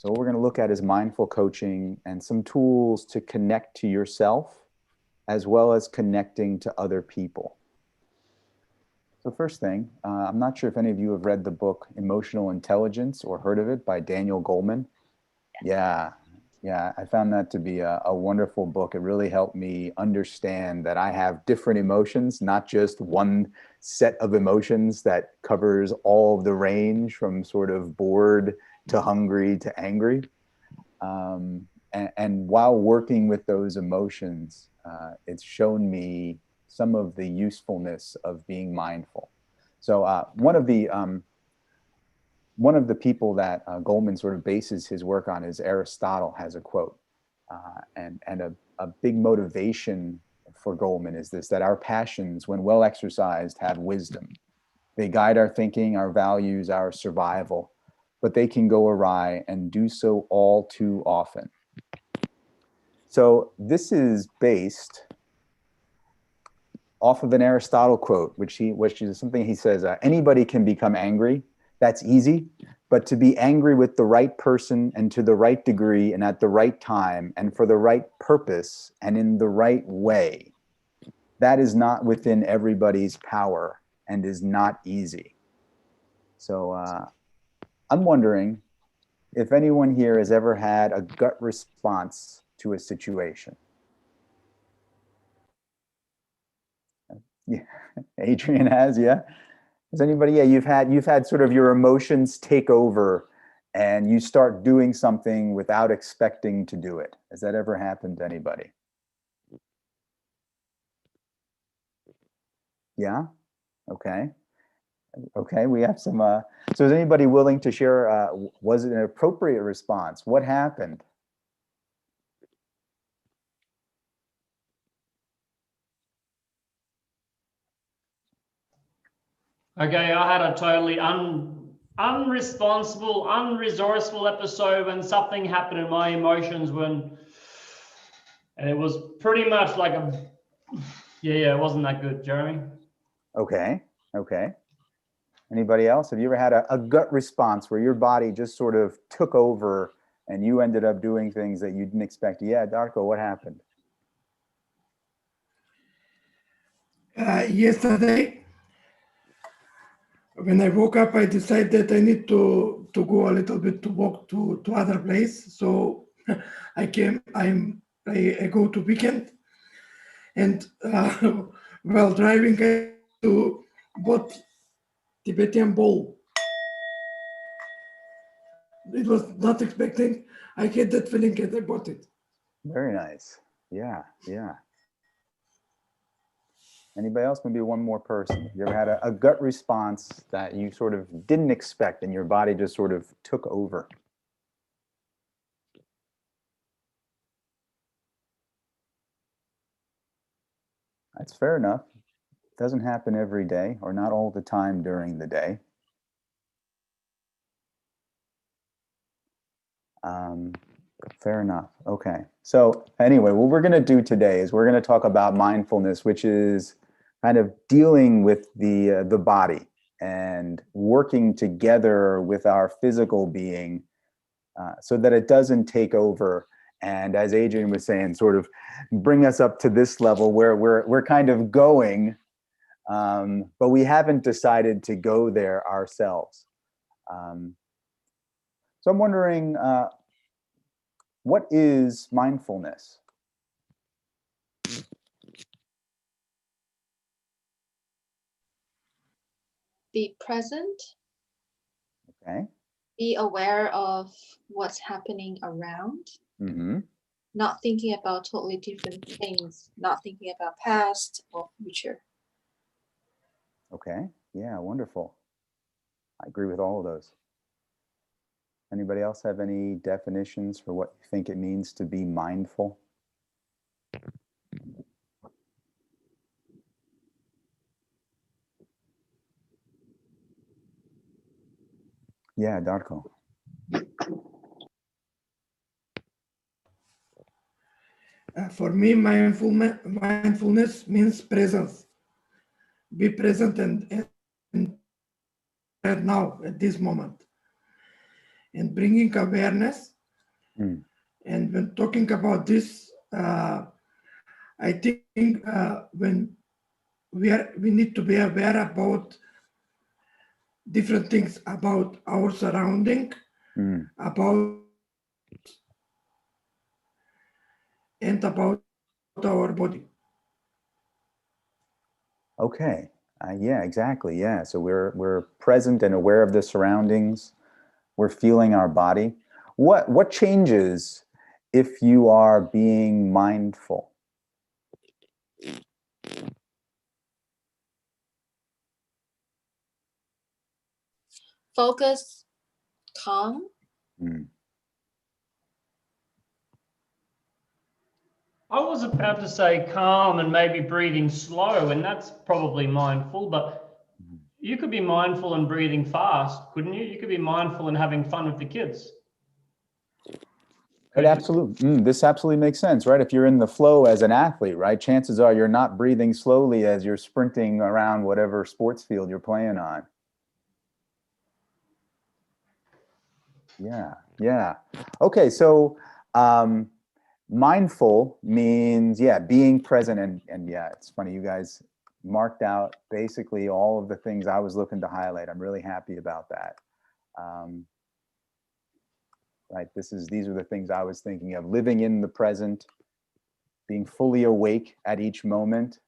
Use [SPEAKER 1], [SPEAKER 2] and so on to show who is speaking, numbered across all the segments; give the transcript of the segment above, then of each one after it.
[SPEAKER 1] So what we're going to look at is mindful coaching and some tools to connect to yourself as well as connecting to other people. So first thing, I'm not sure if any of you have read the book Emotional Intelligence or heard of it by Daniel Goleman. Yeah, I found that to be a wonderful book. It really helped me understand that I have different emotions, not just one set of emotions that covers all of the range from sort of bored to hungry to angry. And while working with those emotions, it's shown me some of the usefulness of being mindful. So one of the people that Goleman sort of bases his work on is Aristotle has a quote, and a big motivation for Goleman is this, that our passions, when well exercised, have wisdom. They guide our thinking, our values, our survival, but they can go awry and do so all too often. So this is based off of an Aristotle quote, which is something he says, anybody can become angry. That's easy. But to be angry with the right person and to the right degree and at the right time and for the right purpose and in the right way, that is not within everybody's power and is not easy. So I'm wondering if anyone here has ever had a gut response to a situation. Yeah, Adrian has, yeah. Has anybody? Yeah, you've had sort of your emotions take over, and you start doing something without expecting to do it. Has that ever happened to anybody? Yeah. Okay. Okay. We have some. So, is anybody willing to share? Was it an appropriate response? What happened?
[SPEAKER 2] Okay, I had a totally unresponsible, unresourceful episode when something happened in my emotions and it was pretty much like it wasn't that good, Jeremy.
[SPEAKER 1] Okay. Anybody else? Have you ever had a gut response where your body just sort of took over and you ended up doing things that you didn't expect? Yeah, Darko, what happened?
[SPEAKER 3] Yesterday, when I woke up, I decided that I need to go a little bit to walk to other place. So I go to weekend, and while driving, I bought Tibetan bowl. It was not expecting. I had that feeling and I bought it.
[SPEAKER 1] Very nice. Yeah. Anybody else? Maybe one more person. You ever had a gut response that you sort of didn't expect and your body just sort of took over? That's fair enough. It doesn't happen every day or not all the time during the day. Fair enough. Okay. So anyway, what we're going to do today is we're going to talk about mindfulness, which is kind of dealing with the body and working together with our physical being so that it doesn't take over. And as Adrian was saying, sort of bring us up to this level where we're kind of going, but we haven't decided to go there ourselves. So I'm wondering, what is mindfulness?
[SPEAKER 4] Be present.
[SPEAKER 1] Okay.
[SPEAKER 4] Be aware of what's happening around.
[SPEAKER 1] Mm-hmm.
[SPEAKER 4] Not thinking about totally different things. Not thinking about past or future.
[SPEAKER 1] Okay. Yeah, wonderful. I agree with all of those. Anybody else have any definitions for what you think it means to be mindful? Yeah, Darko.
[SPEAKER 3] For me, mindfulness means presence. Be present and right now at this moment. And bringing awareness
[SPEAKER 1] Mm.
[SPEAKER 3] And when talking about this, I think when we need to be aware about different things about our surrounding,
[SPEAKER 1] Mm.
[SPEAKER 3] about and about our body.
[SPEAKER 1] Okay. Yeah, exactly. Yeah. So we're present and aware of the surroundings. We're feeling our body. What changes if you are being mindful?
[SPEAKER 4] Focus, calm.
[SPEAKER 1] Mm.
[SPEAKER 2] I was about to say calm and maybe breathing slow, and that's probably mindful, but you could be mindful and breathing fast, couldn't you? You could be mindful and having fun with the kids.
[SPEAKER 1] It absolutely, this absolutely makes sense, right? If you're in the flow as an athlete, right, chances are you're not breathing slowly as you're sprinting around whatever sports field you're playing on. Yeah, yeah. Okay, so mindful means, yeah, being present. And yeah, it's funny, you guys marked out basically all of the things I was looking to highlight. I'm really happy about that. Right, these are the things I was thinking of: living in the present, being fully awake at each moment,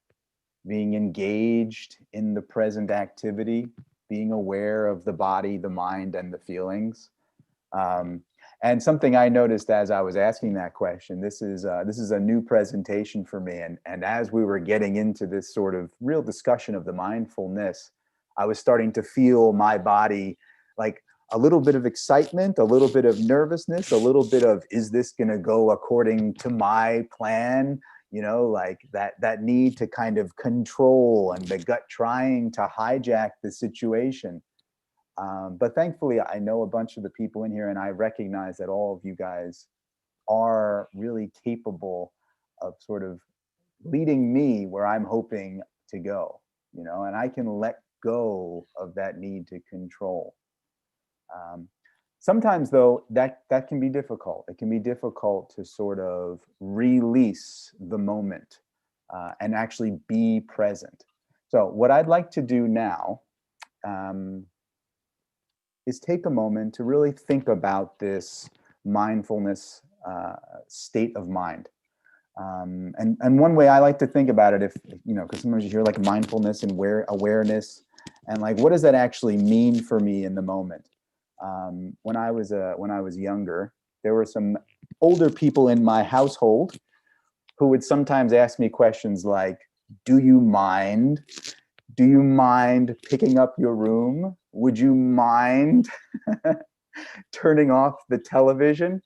[SPEAKER 1] being engaged in the present activity, being aware of the body, the mind, and the feelings. And something I noticed as I was asking that question, this is a new presentation for me. And as we were getting into this sort of real discussion of the mindfulness, I was starting to feel my body, like a little bit of excitement, a little bit of nervousness, a little bit of, is this going to go according to my plan? You know, like that need to kind of control, and the gut trying to hijack the situation. But thankfully, I know a bunch of the people in here, and I recognize that all of you guys are really capable of sort of leading me where I'm hoping to go, you know, and I can let go of that need to control. Sometimes, though, that can be difficult. It can be difficult to sort of release the moment and actually be present. So what I'd like to do now is take a moment to really think about this mindfulness state of mind. And one way I like to think about it, if you know, because sometimes you hear like mindfulness and awareness, and like, what does that actually mean for me in the moment? When I was younger, there were some older people in my household who would sometimes ask me questions like, "Do you mind? Do you mind picking up your room? Would you mind turning off the television?"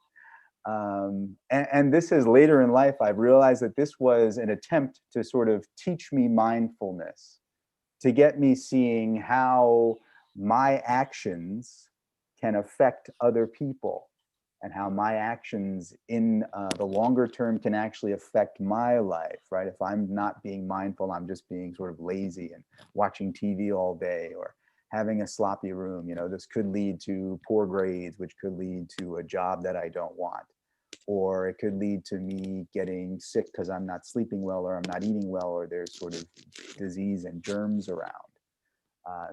[SPEAKER 1] And this is later in life, I've realized that this was an attempt to sort of teach me mindfulness, to get me seeing how my actions can affect other people, and how my actions in the longer term can actually affect my life, right? If I'm not being mindful, I'm just being sort of lazy and watching TV all day, or having a sloppy room. You know, this could lead to poor grades, which could lead to a job that I don't want, or it could lead to me getting sick because I'm not sleeping well, or I'm not eating well, or there's sort of disease and germs around.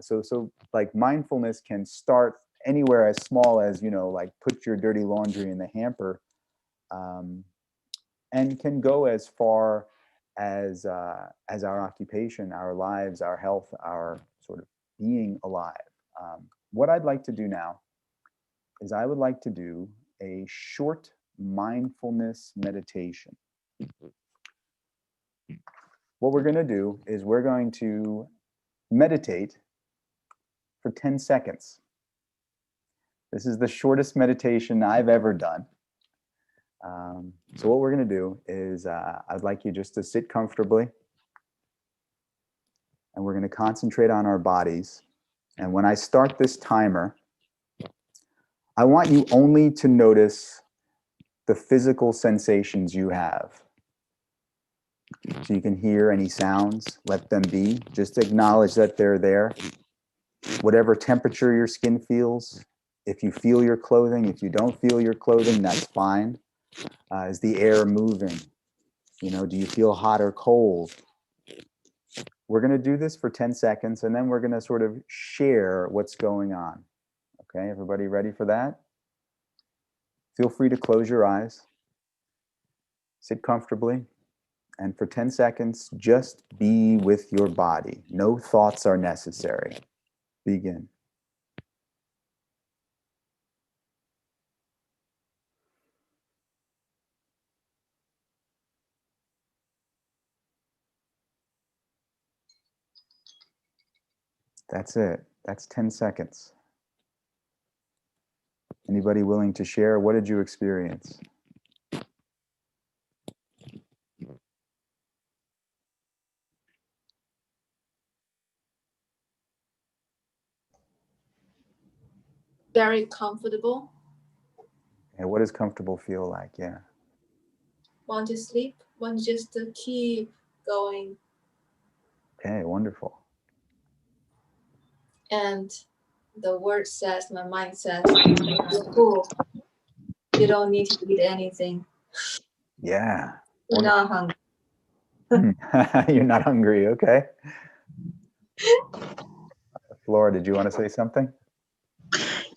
[SPEAKER 1] So like mindfulness can start anywhere as small as, you know, like put your dirty laundry in the hamper, um, and can go as far as our occupation, our lives, our health, our sort of being alive. What I'd like to do now is I would like to do a short mindfulness meditation. What we're going to do is we're going to meditate for 10 seconds. This is the shortest meditation I've ever done. So what we're going to do is I'd like you just to sit comfortably, and we're going to concentrate on our bodies. And when I start this timer, I want you only to notice the physical sensations you have. So you can hear any sounds, let them be. Just acknowledge that they're there. Whatever temperature your skin feels, if you feel your clothing. If you don't feel your clothing, that's fine. Is the air moving? You know, do you feel hot or cold? We're going to do this for 10 seconds, and then we're going to sort of share what's going on. Okay, everybody ready for that? Feel free to close your eyes. Sit comfortably. And for 10 seconds, just be with your body. No thoughts are necessary. Begin. That's it. That's 10 seconds. Anybody willing to share? What did you experience?
[SPEAKER 4] Very comfortable.
[SPEAKER 1] And what does comfortable feel like? Yeah.
[SPEAKER 4] Want to sleep? Want just to keep going.
[SPEAKER 1] Okay, wonderful.
[SPEAKER 4] And the word says, my mind says, you're full. You don't need to eat anything.
[SPEAKER 1] Yeah.
[SPEAKER 4] You're not hungry.
[SPEAKER 1] You're not hungry. Okay. Flora, did you want to say something?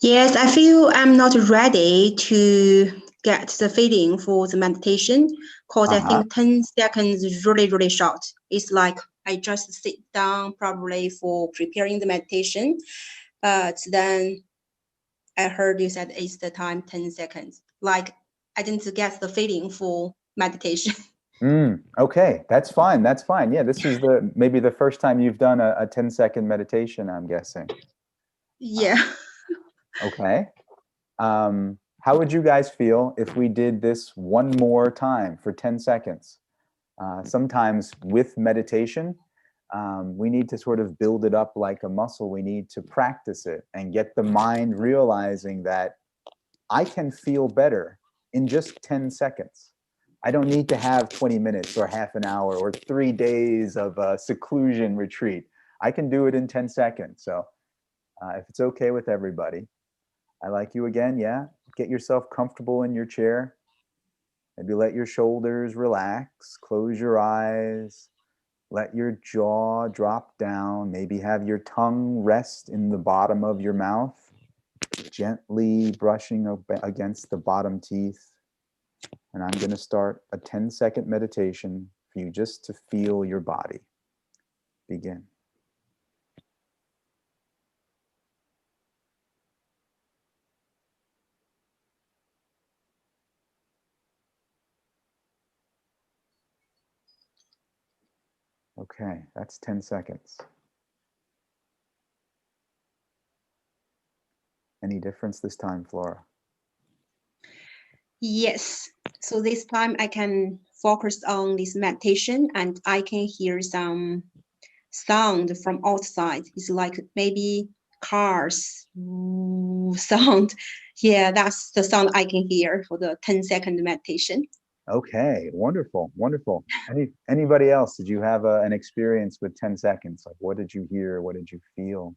[SPEAKER 5] Yes, I feel I'm not ready to get the feeling for the meditation because I think 10 seconds is really, really short. It's like I just sit down probably for preparing the meditation, but then I heard you said it's the time 10 seconds. Like I didn't get the feeling for meditation.
[SPEAKER 1] Okay, that's fine. That's fine. Yeah, this is maybe the first time you've done a 10-second meditation, I'm guessing.
[SPEAKER 5] Yeah.
[SPEAKER 1] Okay. How would you guys feel if we did this one more time for 10 seconds? Sometimes with meditation, we need to sort of build it up like a muscle. We need to practice it and get the mind realizing that I can feel better in just 10 seconds. I don't need to have 20 minutes or half an hour or 3 days of a seclusion retreat. I can do it in 10 seconds. So if it's okay with everybody, I like you again. Yeah. Get yourself comfortable in your chair. Maybe let your shoulders relax. Close your eyes. Let your jaw drop down. Maybe have your tongue rest in the bottom of your mouth, gently brushing against the bottom teeth. And I'm going to start a 10-second meditation for you just to feel your body. Begin. Okay, that's 10 seconds. Any difference this time, Flora?
[SPEAKER 5] Yes. So this time I can focus on this meditation and I can hear some sound from outside. It's like maybe cars sound. Yeah, that's the sound I can hear for the 10-second meditation.
[SPEAKER 1] Okay, wonderful, wonderful. Anybody else? Did you have an experience with 10 seconds? Like, what did you hear? What did you feel?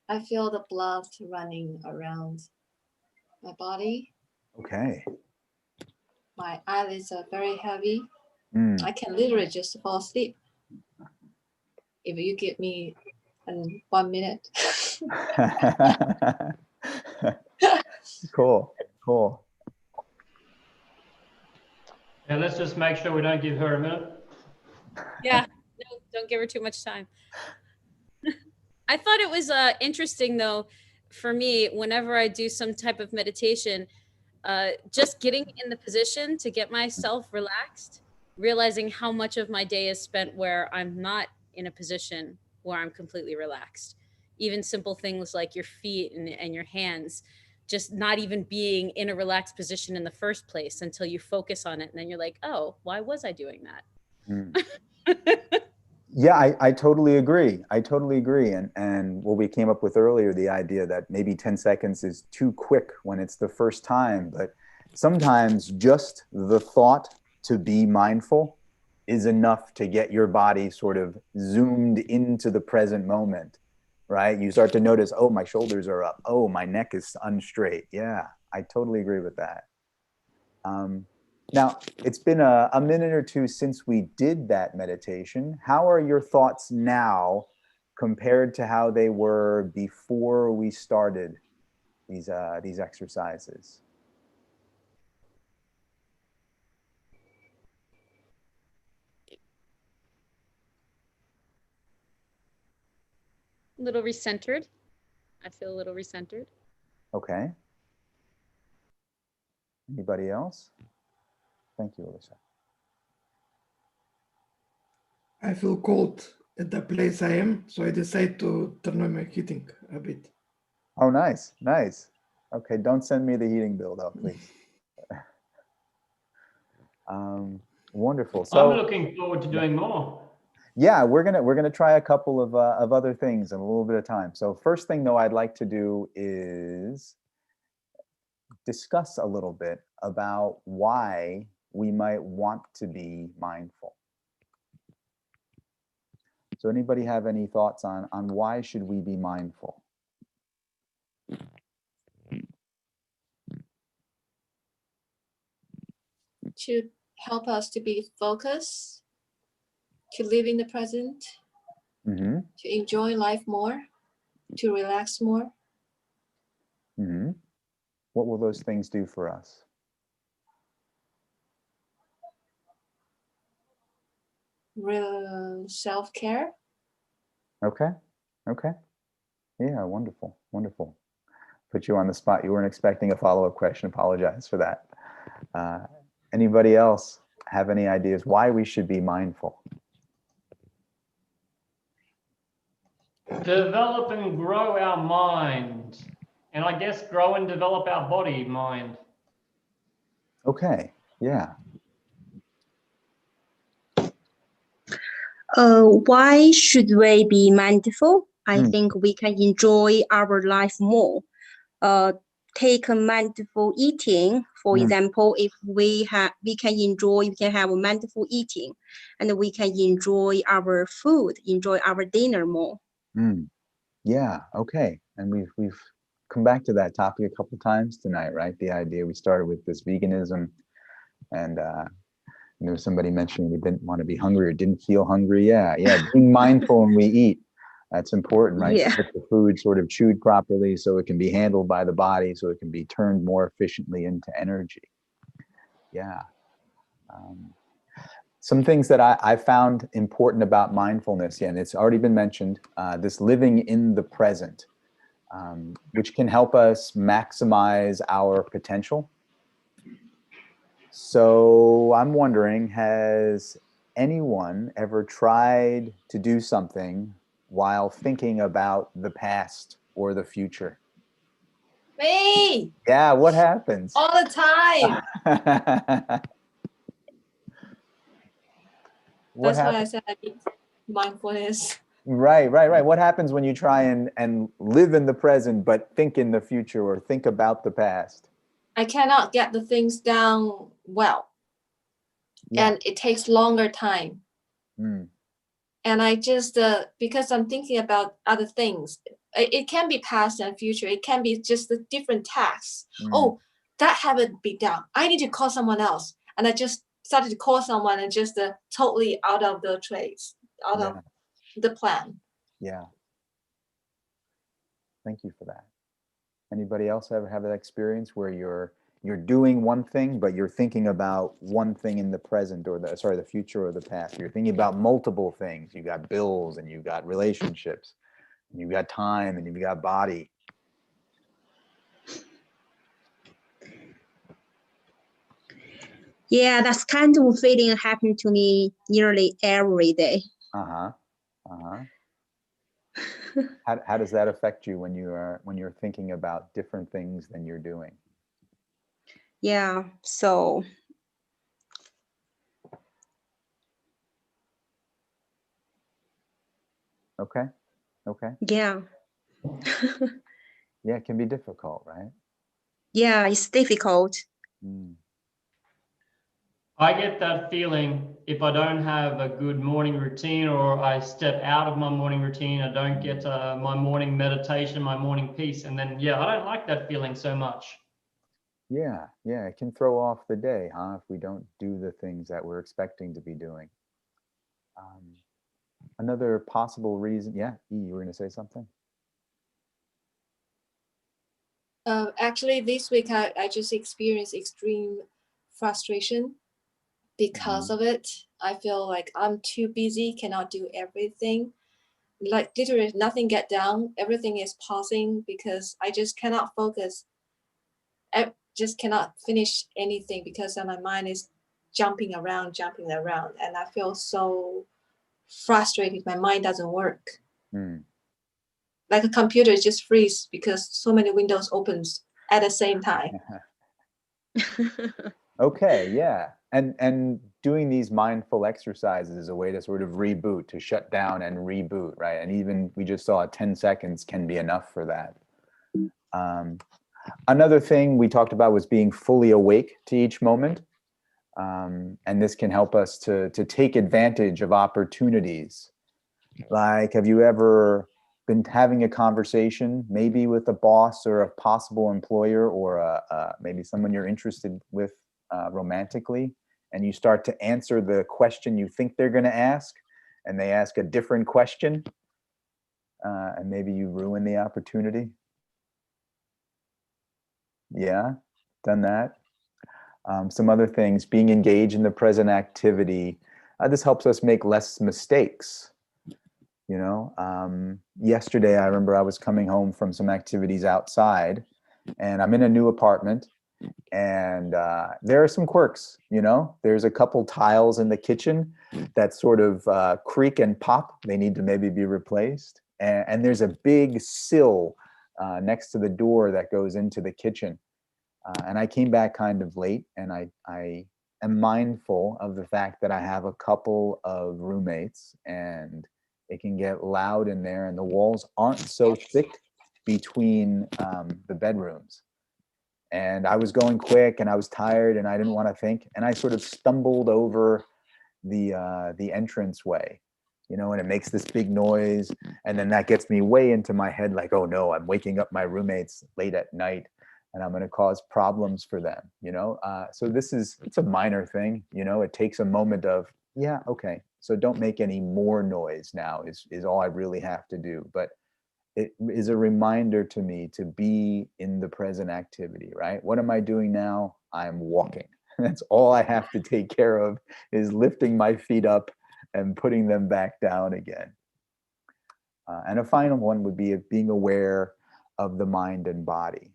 [SPEAKER 4] I feel the blood running around my body.
[SPEAKER 1] Okay.
[SPEAKER 4] My eyelids are very heavy. I can literally just fall asleep. If you give me 1 minute.
[SPEAKER 1] Cool, cool.
[SPEAKER 2] Yeah, let's just make sure we don't give her a minute.
[SPEAKER 6] Yeah, no, don't give her too much time. I thought it was interesting though, for me, whenever I do some type of meditation, just getting in the position to get myself relaxed, realizing how much of my day is spent where I'm not in a position where I'm completely relaxed. Even simple things like your feet and your hands, just not even being in a relaxed position in the first place until you focus on it. And then you're like, oh, why was I doing that?
[SPEAKER 1] Yeah, I totally agree. I totally agree. And what we came up with earlier, the idea that maybe 10 seconds is too quick when it's the first time, but sometimes just the thought to be mindful is enough to get your body sort of zoomed into the present moment, right? You start to notice, oh, my shoulders are up. Oh, my neck is unstraight. Yeah, I totally agree with that. Now, it's been a minute or two since we did that meditation. How are your thoughts now compared to how they were before we started these exercises?
[SPEAKER 6] A little recentered. I feel a little recentered.
[SPEAKER 1] Okay. Anybody else? Thank you, Alyssa.
[SPEAKER 3] I feel cold at the place I am, so I decide to turn on my heating a bit.
[SPEAKER 1] Oh, nice, nice. Okay, don't send me the heating bill though, please. Wonderful. So
[SPEAKER 2] I'm looking forward to doing more.
[SPEAKER 1] yeah, we're gonna try a couple of other things in a little bit of time. So first thing though, I'd like to do is discuss a little bit about why we might want to be mindful. So anybody have any thoughts on why should we be mindful?
[SPEAKER 4] To help us to be focused, to live in the present,
[SPEAKER 1] Mm-hmm.
[SPEAKER 4] to enjoy life more, to relax more.
[SPEAKER 1] Mm-hmm. What will those things do for us?
[SPEAKER 4] Real self-care.
[SPEAKER 1] Okay. Okay. Yeah, wonderful. Wonderful. Put you on the spot. You weren't expecting a follow-up question. Apologize for that. Anybody else have any ideas why we should be mindful?
[SPEAKER 2] Develop and grow our mind. And I guess grow and develop our body mind.
[SPEAKER 1] Okay. Yeah.
[SPEAKER 5] Why should we be mindful? I think we can enjoy our life more. Take a mindful eating, for example. If we can have a mindful eating, and we can enjoy our food, enjoy our dinner more.
[SPEAKER 1] Yeah. Okay. And we've come back to that topic a couple times tonight, right? The idea we started with this veganism, and somebody mentioned we didn't want to be hungry or didn't feel hungry. Yeah. Being mindful when we eat. That's important, right?
[SPEAKER 5] Yeah.
[SPEAKER 1] To get the food sort of chewed properly so it can be handled by the body, so it can be turned more efficiently into energy. Yeah. Some things that I found important about mindfulness, and it's already been mentioned, this living in the present, which can help us maximize our potential. So I'm wondering, has anyone ever tried to do something while thinking about the past or the future?
[SPEAKER 4] Me!
[SPEAKER 1] Yeah, what happens?
[SPEAKER 4] All the time. That's why I said I need mindfulness.
[SPEAKER 1] Right. What happens when you try and live in the present but think in the future or think about the past?
[SPEAKER 4] I cannot get the things down well. Yeah. And it takes longer time. And I just, because I'm thinking about other things, it can be past and future. It can be just a different tasks. Oh, that haven't been done. I need to call someone else. And I just started to call someone and just totally out of the trace, out of the plan.
[SPEAKER 1] Yeah. Thank you for that. Anybody else ever have that experience where you're doing one thing, but you're thinking about one thing in the present or the future or the past? You're thinking about multiple things. You got bills and you got relationships, and you got time and you got body.
[SPEAKER 5] Yeah, that's kind of feeling happened to me nearly every day.
[SPEAKER 1] How does that affect you when you're thinking about different things than you're doing?
[SPEAKER 5] Yeah, so
[SPEAKER 1] Okay.
[SPEAKER 5] Yeah.
[SPEAKER 1] Yeah, it can be difficult, right?
[SPEAKER 5] Yeah, it's difficult.
[SPEAKER 2] I get that feeling if I don't have a good morning routine, or I step out of my morning routine, I don't get my morning meditation, my morning peace. And then, yeah, I don't like that feeling so much.
[SPEAKER 1] Yeah, yeah, it can throw off the day, huh? If we don't do the things that we're expecting to be doing. Another possible reason, yeah, E, you were going to say something?
[SPEAKER 4] Actually, this week I just experienced extreme frustration because of it. I feel like I'm too busy, cannot do everything. Like literally nothing get done. Everything is pausing because I just cannot focus. I just cannot finish anything because my mind is jumping around, and I feel so frustrated. My mind doesn't work. Like a computer just freeze because so many windows opens at the same time.
[SPEAKER 1] Okay, yeah. And doing these mindful exercises is a way to sort of reboot, to shut down and reboot, right? And even we just saw 10 seconds can be enough for that. Another thing we talked about was being fully awake to each moment. And this can help us to take advantage of opportunities. Like, have you ever been having a conversation, maybe with a boss or a possible employer, or maybe someone you're interested with romantically, and you start to answer the question you think they're going to ask, and they ask a different question, and maybe you ruin the opportunity? Yeah, done that. Some other things, being engaged in the present activity. This helps us make less mistakes. You know, yesterday I remember I was coming home from some activities outside, and I'm in a new apartment, and there are some quirks. You know, there's a couple tiles in the kitchen that sort of creak and pop. They need to maybe be replaced. And there's a big sill next to the door that goes into the kitchen. And I came back kind of late, and I am mindful of the fact that I have a couple of roommates, and it can get loud in there, and the walls aren't so thick between the bedrooms. And I was going quick, and I was tired, and I didn't want to think, and I sort of stumbled over the entranceway, you know, and it makes this big noise, and then that gets me way into my head, like, oh no, I'm waking up my roommates late at night, and I'm going to cause problems for them, you know. So it's a minor thing, you know. It takes a moment of, yeah, okay, so don't make any more noise now is all I really have to do. But it is a reminder to me to be in the present activity, right? What am I doing now? I'm walking. That's all I have to take care of, is lifting my feet up and putting them back down again. And a final one would be being aware of the mind and body.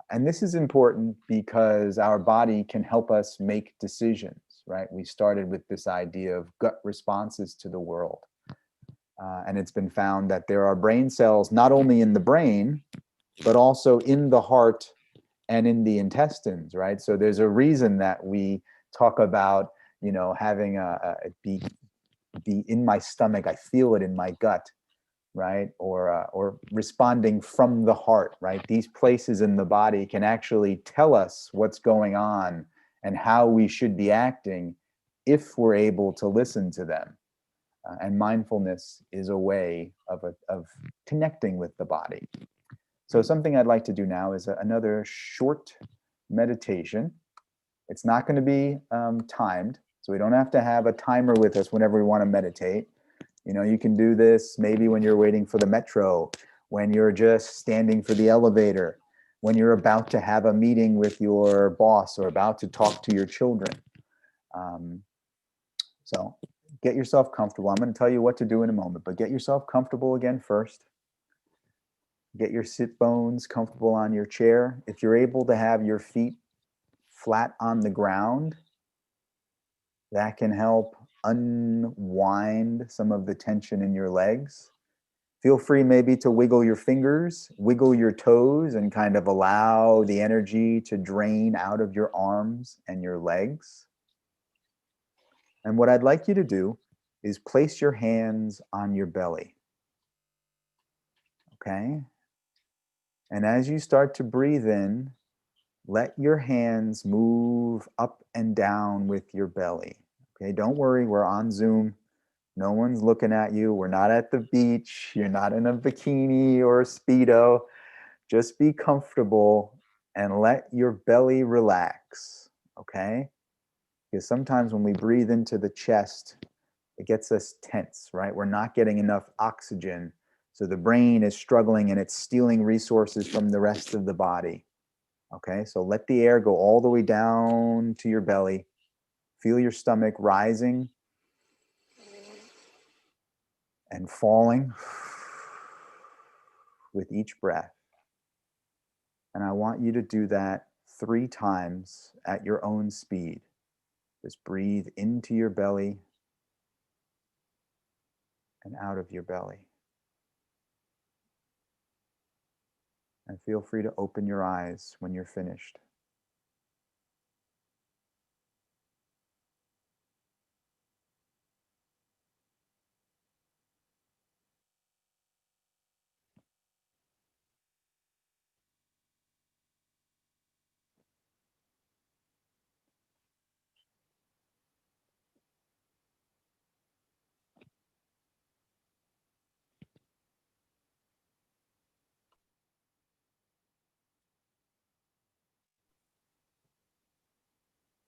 [SPEAKER 1] And this is important because our body can help us make decisions, right? We started with this idea of gut responses to the world. And it's been found that there are brain cells not only in the brain, but also in the heart and in the intestines, right? So there's a reason that we talk about, you know, having be in my stomach, I feel it in my gut, right? Or responding from the heart, right? These places in the body can actually tell us what's going on and how we should be acting if we're able to listen to them. And mindfulness is a way of connecting with the body. So something I'd like to do now is another short meditation. It's not going to be timed, so we don't have to have a timer with us whenever we want to meditate. You know, you can do this maybe when you're waiting for the metro, when you're just standing for the elevator, when you're about to have a meeting with your boss or about to talk to your children. So get yourself comfortable. I'm going to tell you what to do in a moment, but get yourself comfortable again first. Get your sit bones comfortable on your chair. If you're able to have your feet flat on the ground, that can help unwind some of the tension in your legs. Feel free maybe to wiggle your fingers, wiggle your toes, and kind of allow the energy to drain out of your arms and your legs. And what I'd like you to do is place your hands on your belly. Okay? And as you start to breathe in, let your hands move up and down with your belly. Okay, don't worry, we're on Zoom. No one's looking at you. We're not at the beach. You're not in a bikini or a Speedo. Just be comfortable and let your belly relax, okay? Because sometimes when we breathe into the chest, it gets us tense, right? We're not getting enough oxygen. So the brain is struggling and it's stealing resources from the rest of the body. Okay, so let the air go all the way down to your belly. Feel your stomach rising and falling with each breath. And I want you to do that 3 times at your own speed. Just breathe into your belly and out of your belly. And feel free to open your eyes when you're finished.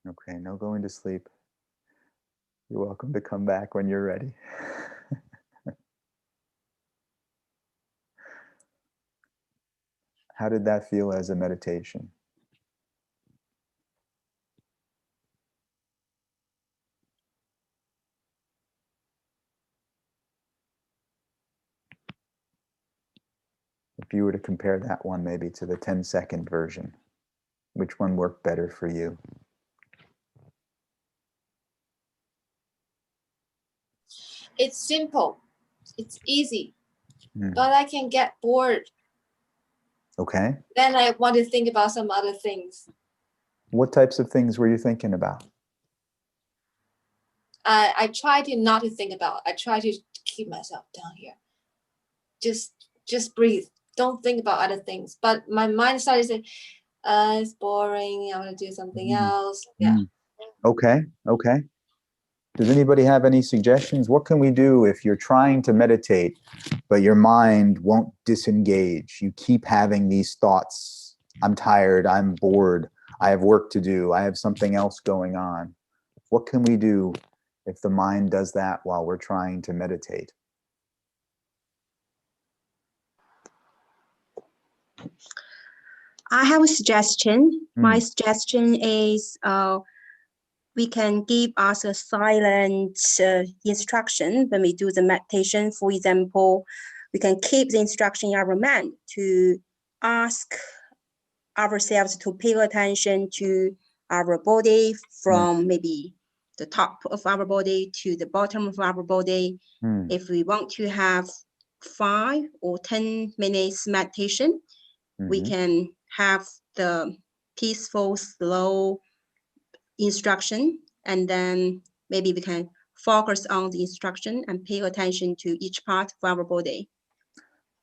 [SPEAKER 1] Okay, no going to sleep. You're welcome to come back when you're ready. How did that feel as a meditation? If you were to compare that one maybe to the 10-second version, which one worked better for you?
[SPEAKER 4] It's simple. It's easy. But I can get bored.
[SPEAKER 1] Okay.
[SPEAKER 4] Then I want to think about some other things.
[SPEAKER 1] What types of things were you thinking about?
[SPEAKER 4] I try to not to think about. I try to keep myself down here. Just breathe. Don't think about other things. But my mind started saying, it's boring. I want to do something else. Yeah.
[SPEAKER 1] Okay. Okay. Does anybody have any suggestions? What can we do if you're trying to meditate, but your mind won't disengage? You keep having these thoughts. I'm tired. I'm bored. I have work to do. I have something else going on. What can we do if the mind does that while we're trying to meditate?
[SPEAKER 5] I have a suggestion. My suggestion is we can give us a silent instruction when we do the meditation. For example, we can keep the instruction in our mind to ask ourselves to pay attention to our body from maybe the top of our body to the bottom of our body. If we want to have 5 or 10 minutes meditation, we can have the peaceful, slow instruction, and then maybe we can focus on the instruction and pay attention to each part of our body.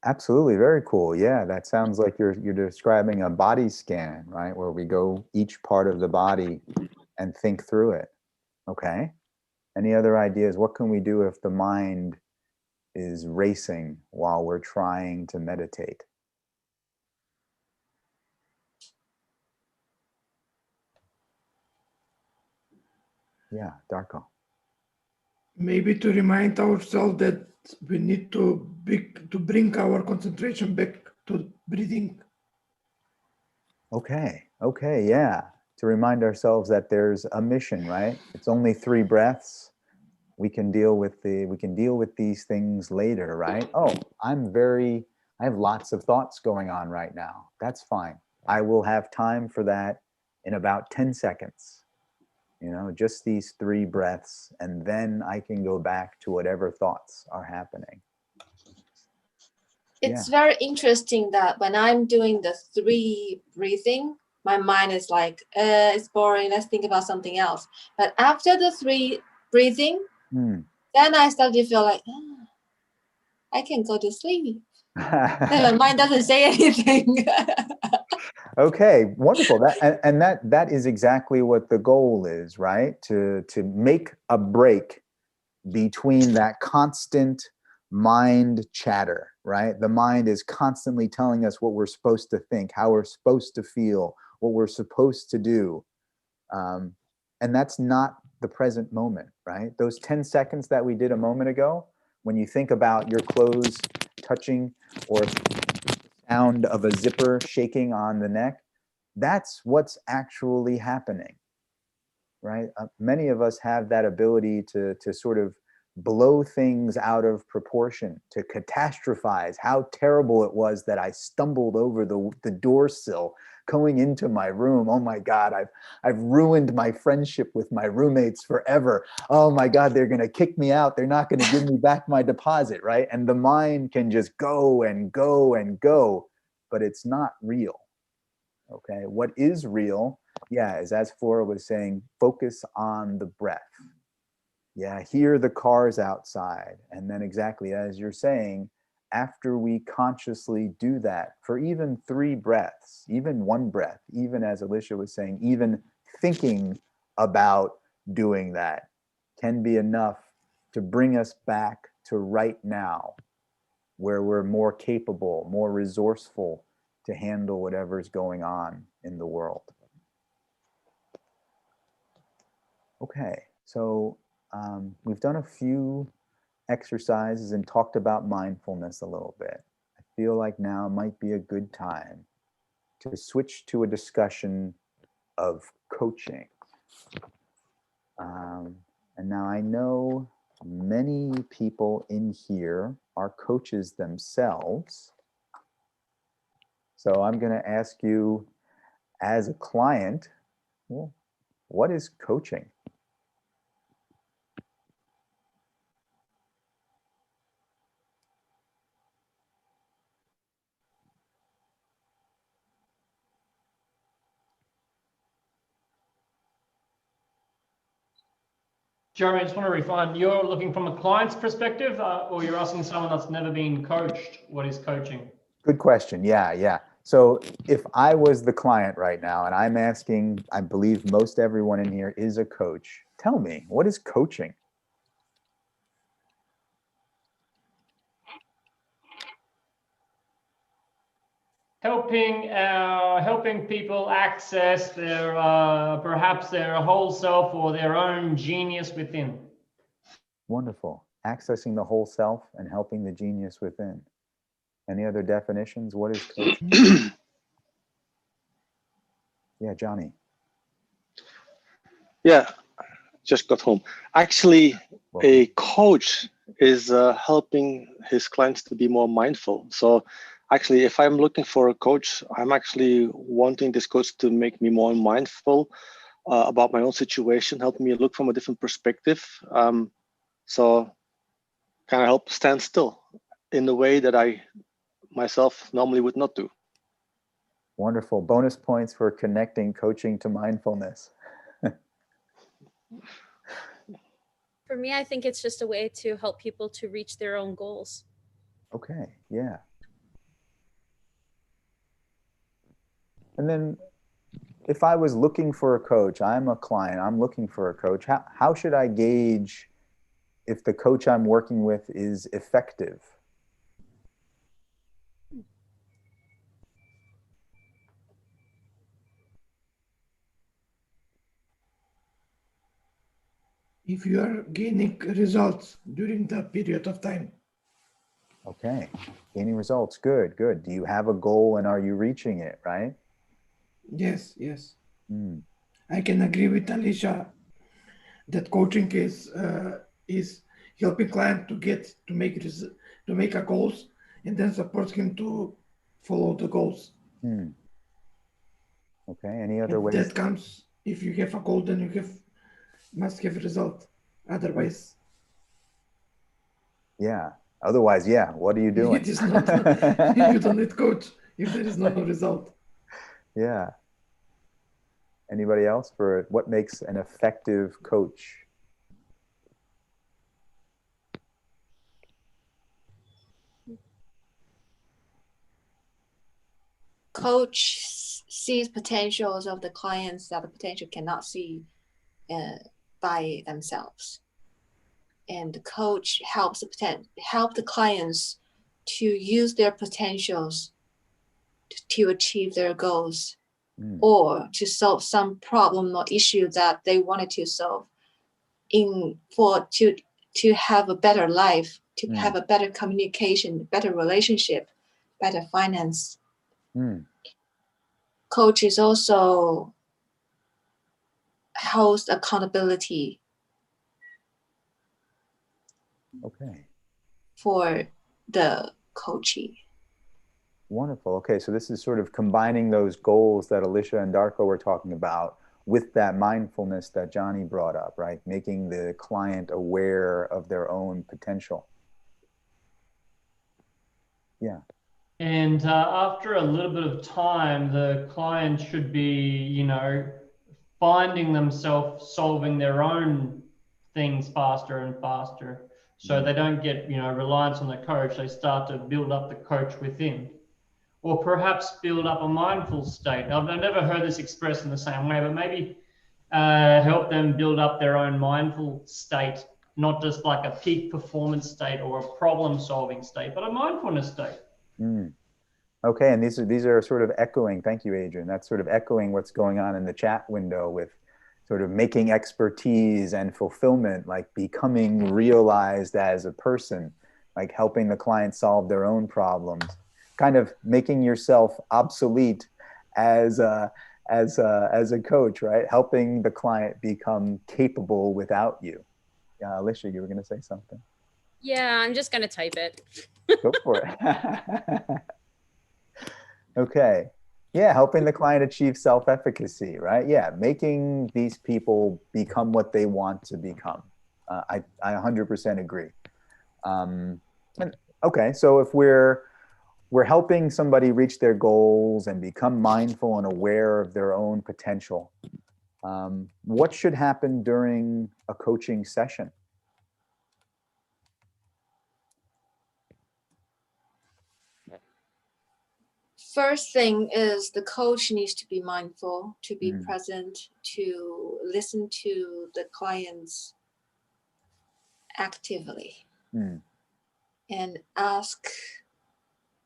[SPEAKER 1] Absolutely, very cool. Yeah, that sounds like you're describing a body scan, right? Where we go each part of the body and think through it. Okay. Any other ideas? What can we do if the mind is racing while we're trying to meditate? Yeah, Darko.
[SPEAKER 3] Maybe to remind ourselves that we need to bring our concentration back to breathing.
[SPEAKER 1] Okay. Okay. Yeah. To remind ourselves that there's a mission, right? It's only 3 breaths. We can deal with these things later, right? Oh, I have lots of thoughts going on right now. That's fine. I will have time for that in about 10 seconds. You know, just these 3 breaths, and then I can go back to whatever thoughts are happening.
[SPEAKER 4] It's very interesting that when I'm doing the 3 breathing, my mind is like, it's boring. Let's think about something else. But after the 3 breathing, then I start to feel like, I can go to sleep. Then my mind doesn't say anything.
[SPEAKER 1] Okay, wonderful. That is exactly what the goal is, right? To make a break between that constant mind chatter, right? The mind is constantly telling us what we're supposed to think, how we're supposed to feel, what we're supposed to do. And that's not the present moment, right? Those 10 seconds that we did a moment ago, when you think about your clothes touching or sound of a zipper shaking on the neck, that's what's actually happening, right? Many of us have that ability to sort of blow things out of proportion, to catastrophize how terrible it was that I stumbled over the door sill going into my room. Oh my God, I've ruined my friendship with my roommates forever. Oh my God, they're going to kick me out. They're not going to give me back my deposit, right? And the mind can just go and go and go, but it's not real. Okay, what is real, yeah, is, as Flora was saying, focus on the breath. Yeah, hear the cars outside. And then exactly as you're saying, after we consciously do that for even 3 breaths, even 1 breath, even as Alicia was saying, even thinking about doing that can be enough to bring us back to right now, where we're more capable, more resourceful to handle whatever's going on in the world. Okay, so we've done a few exercises and talked about mindfulness a little bit. I feel like now might be a good time to switch to a discussion of coaching. And now I know many people in here are coaches themselves. So I'm going to ask you, as a client, well, what is coaching?
[SPEAKER 2] Jeremy, I just want to refine. You're looking from a client's perspective, or you're asking someone that's never been coached, what is coaching?
[SPEAKER 1] Good question. Yeah. So if I was the client right now and I'm asking, I believe most everyone in here is a coach, tell me, what is coaching?
[SPEAKER 2] Helping people access their perhaps their whole self or their own genius within.
[SPEAKER 1] Wonderful. Accessing the whole self and helping the genius within. Any other definitions? What is coaching? Yeah, Johnny.
[SPEAKER 7] Yeah, just got home. Actually, a coach is helping his clients to be more mindful. So actually, if I'm looking for a coach, I'm actually wanting this coach to make me more mindful about my own situation, help me look from a different perspective. So kind of help stand still in the way that I myself normally would not do.
[SPEAKER 1] Wonderful. Bonus points for connecting coaching to mindfulness.
[SPEAKER 6] For me, I think it's just a way to help people to reach their own goals.
[SPEAKER 1] Okay, yeah. And then if I was looking for a coach, I'm a client, I'm looking for a coach, how should I gauge if the coach I'm working with is effective?
[SPEAKER 3] If you are gaining results during that period of time.
[SPEAKER 1] Okay, gaining results, good. Do you have a goal and are you reaching it, right?
[SPEAKER 3] Yes. I can agree with Alicia that coaching is helping client to make a goals and then support him to follow the goals.
[SPEAKER 1] Okay, any other
[SPEAKER 3] and
[SPEAKER 1] ways?
[SPEAKER 3] That comes if you have a goal, then you must have a result. Otherwise,
[SPEAKER 1] yeah. Otherwise, yeah. What are you doing?
[SPEAKER 3] it is not. You don't need coach if there is no result.
[SPEAKER 1] Yeah. Anybody else for what makes an effective coach?
[SPEAKER 4] Coach sees potentials of the clients that the potential cannot see by themselves. And the coach help the clients to use their potentials to achieve their goals, or to solve some problem or issue that they wanted to solve to have a better life, to have a better communication, better relationship, better finance. Coach is also host accountability.
[SPEAKER 1] Okay.
[SPEAKER 4] For the coachee.
[SPEAKER 1] Wonderful. Okay, so this is sort of combining those goals that Alicia and Darko were talking about with that mindfulness that Johnny brought up, right? Making the client aware of their own potential. Yeah.
[SPEAKER 2] And after a little bit of time, the client should be, finding themselves solving their own things faster and faster. So they don't get, reliance on the coach. They start to build up the coach within. Or perhaps build up a mindful state. I've never heard this expressed in the same way, but maybe help them build up their own mindful state, not just like a peak performance state or a problem-solving state, but a mindfulness state.
[SPEAKER 1] Okay, and these are sort of echoing, thank you, Adrian, that's sort of echoing what's going on in the chat window with sort of making expertise and fulfillment, like becoming realized as a person, like helping the client solve their own problems, kind of making yourself obsolete as a coach, right? Helping the client become capable without you. Alicia, you were going to say something?
[SPEAKER 6] Yeah, I'm just going to type it.
[SPEAKER 1] Go for it. Okay. Yeah, helping the client achieve self-efficacy, right? Yeah, making these people become what they want to become. I 100% agree. Okay, so if we're helping somebody reach their goals and become mindful and aware of their own potential, what should happen during a coaching session?
[SPEAKER 4] First thing is the coach needs to be mindful, to be present, to listen to the clients actively and ask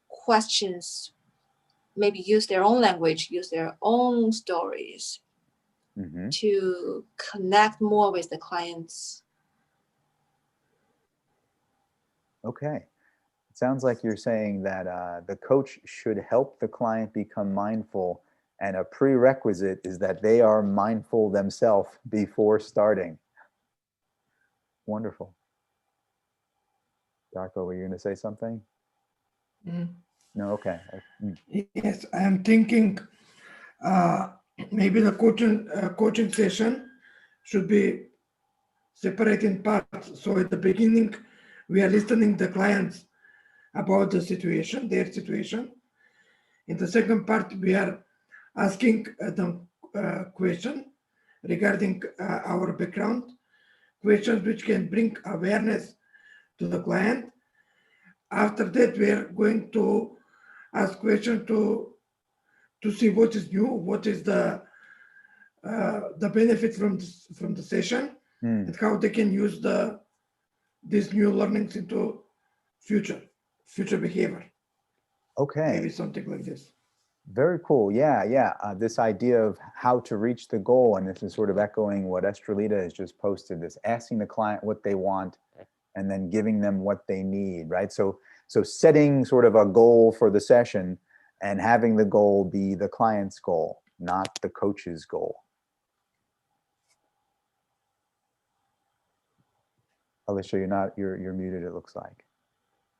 [SPEAKER 4] questions, maybe use their own language, use their own stories to connect more with the clients.
[SPEAKER 1] Okay. It sounds like you're saying that the coach should help the client become mindful, and a prerequisite is that they are mindful themselves before starting. Wonderful. Darko, were you going to say something? No, okay.
[SPEAKER 3] Yes, I am thinking maybe the coaching session should be separated in parts. So at the beginning, we are listening to the clients about the situation, their situation. In the second part, we are asking them question regarding our background, questions which can bring awareness to the client. After that, we are going to ask questions to see what is new, what is the benefit from the session, and how they can use these new learnings into future behavior.
[SPEAKER 1] Okay.
[SPEAKER 3] Maybe something like this.
[SPEAKER 1] Very cool. Yeah. This idea of how to reach the goal, and this is sort of echoing what Estrelita has just posted, this asking the client what they want and then giving them what they need, right? So setting sort of a goal for the session and having the goal be the client's goal, not the coach's goal. Alicia, you're muted, it looks like.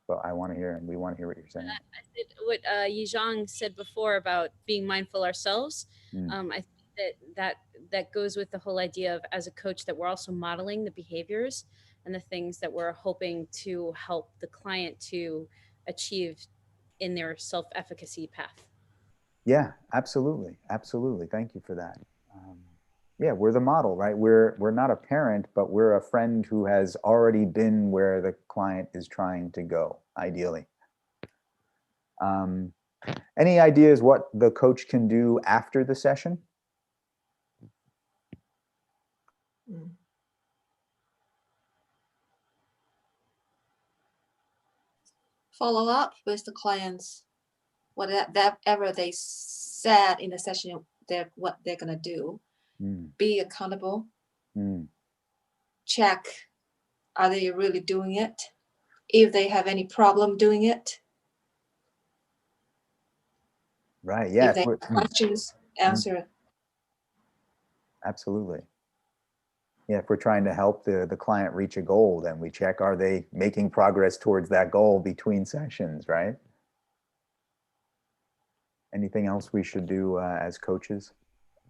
[SPEAKER 1] But I want to hear, and we want to hear what you're saying.
[SPEAKER 6] I said what Yizhang said before about being mindful ourselves. I think that goes with the whole idea of, as a coach, that we're also modeling the behaviors and the things that we're hoping to help the client to achieve in their self-efficacy path.
[SPEAKER 1] Yeah, absolutely. Thank you for that. Yeah, we're the model, right? We're not a parent, but we're a friend who has already been where the client is trying to go, ideally. Any ideas what the coach can do after the session?
[SPEAKER 4] Follow up with the clients, whatever they said in the session, what they're gonna do. Be accountable. Check, are they really doing it? If they have any problem doing it.
[SPEAKER 1] Right. Yeah.
[SPEAKER 4] If they have questions, answer it.
[SPEAKER 1] Absolutely. Yeah, if we're trying to help the client reach a goal, then we check, are they making progress towards that goal between sessions, right? Anything else we should do as coaches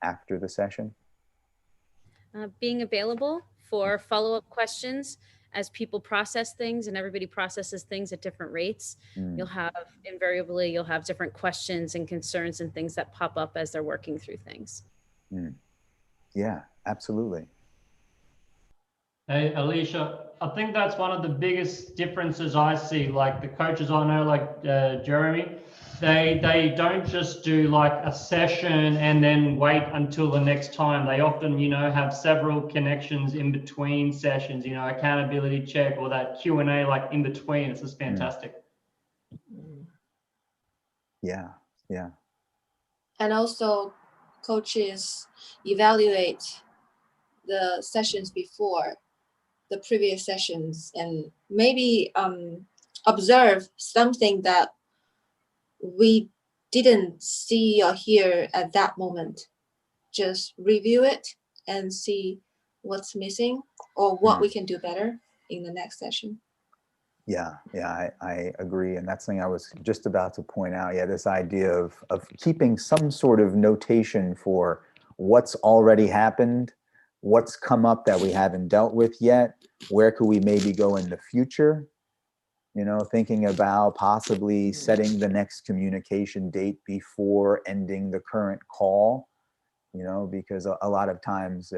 [SPEAKER 1] after the session?
[SPEAKER 6] Being available for follow-up questions as people process things, and everybody processes things at different rates. You'll have different questions and concerns and things that pop up as they're working through things.
[SPEAKER 1] Yeah, absolutely.
[SPEAKER 2] Hey, Alicia, I think that's one of the biggest differences I see. Like the coaches I know, like Jeremy, they don't just do like a session and then wait until the next time. They often, have several connections in between sessions, accountability check or that Q&A like in between. It's just fantastic.
[SPEAKER 1] Yeah, yeah.
[SPEAKER 4] And also coaches evaluate the sessions before the previous sessions and maybe observe something that we didn't see or hear at that moment. Just review it and see what's missing or what we can do better in the next session.
[SPEAKER 1] Yeah, I agree. And that's something I was just about to point out. Yeah, this idea of keeping some sort of notation for what's already happened, what's come up that we haven't dealt with yet, where could we maybe go in the future, thinking about possibly setting the next communication date before ending the current call, because a lot of times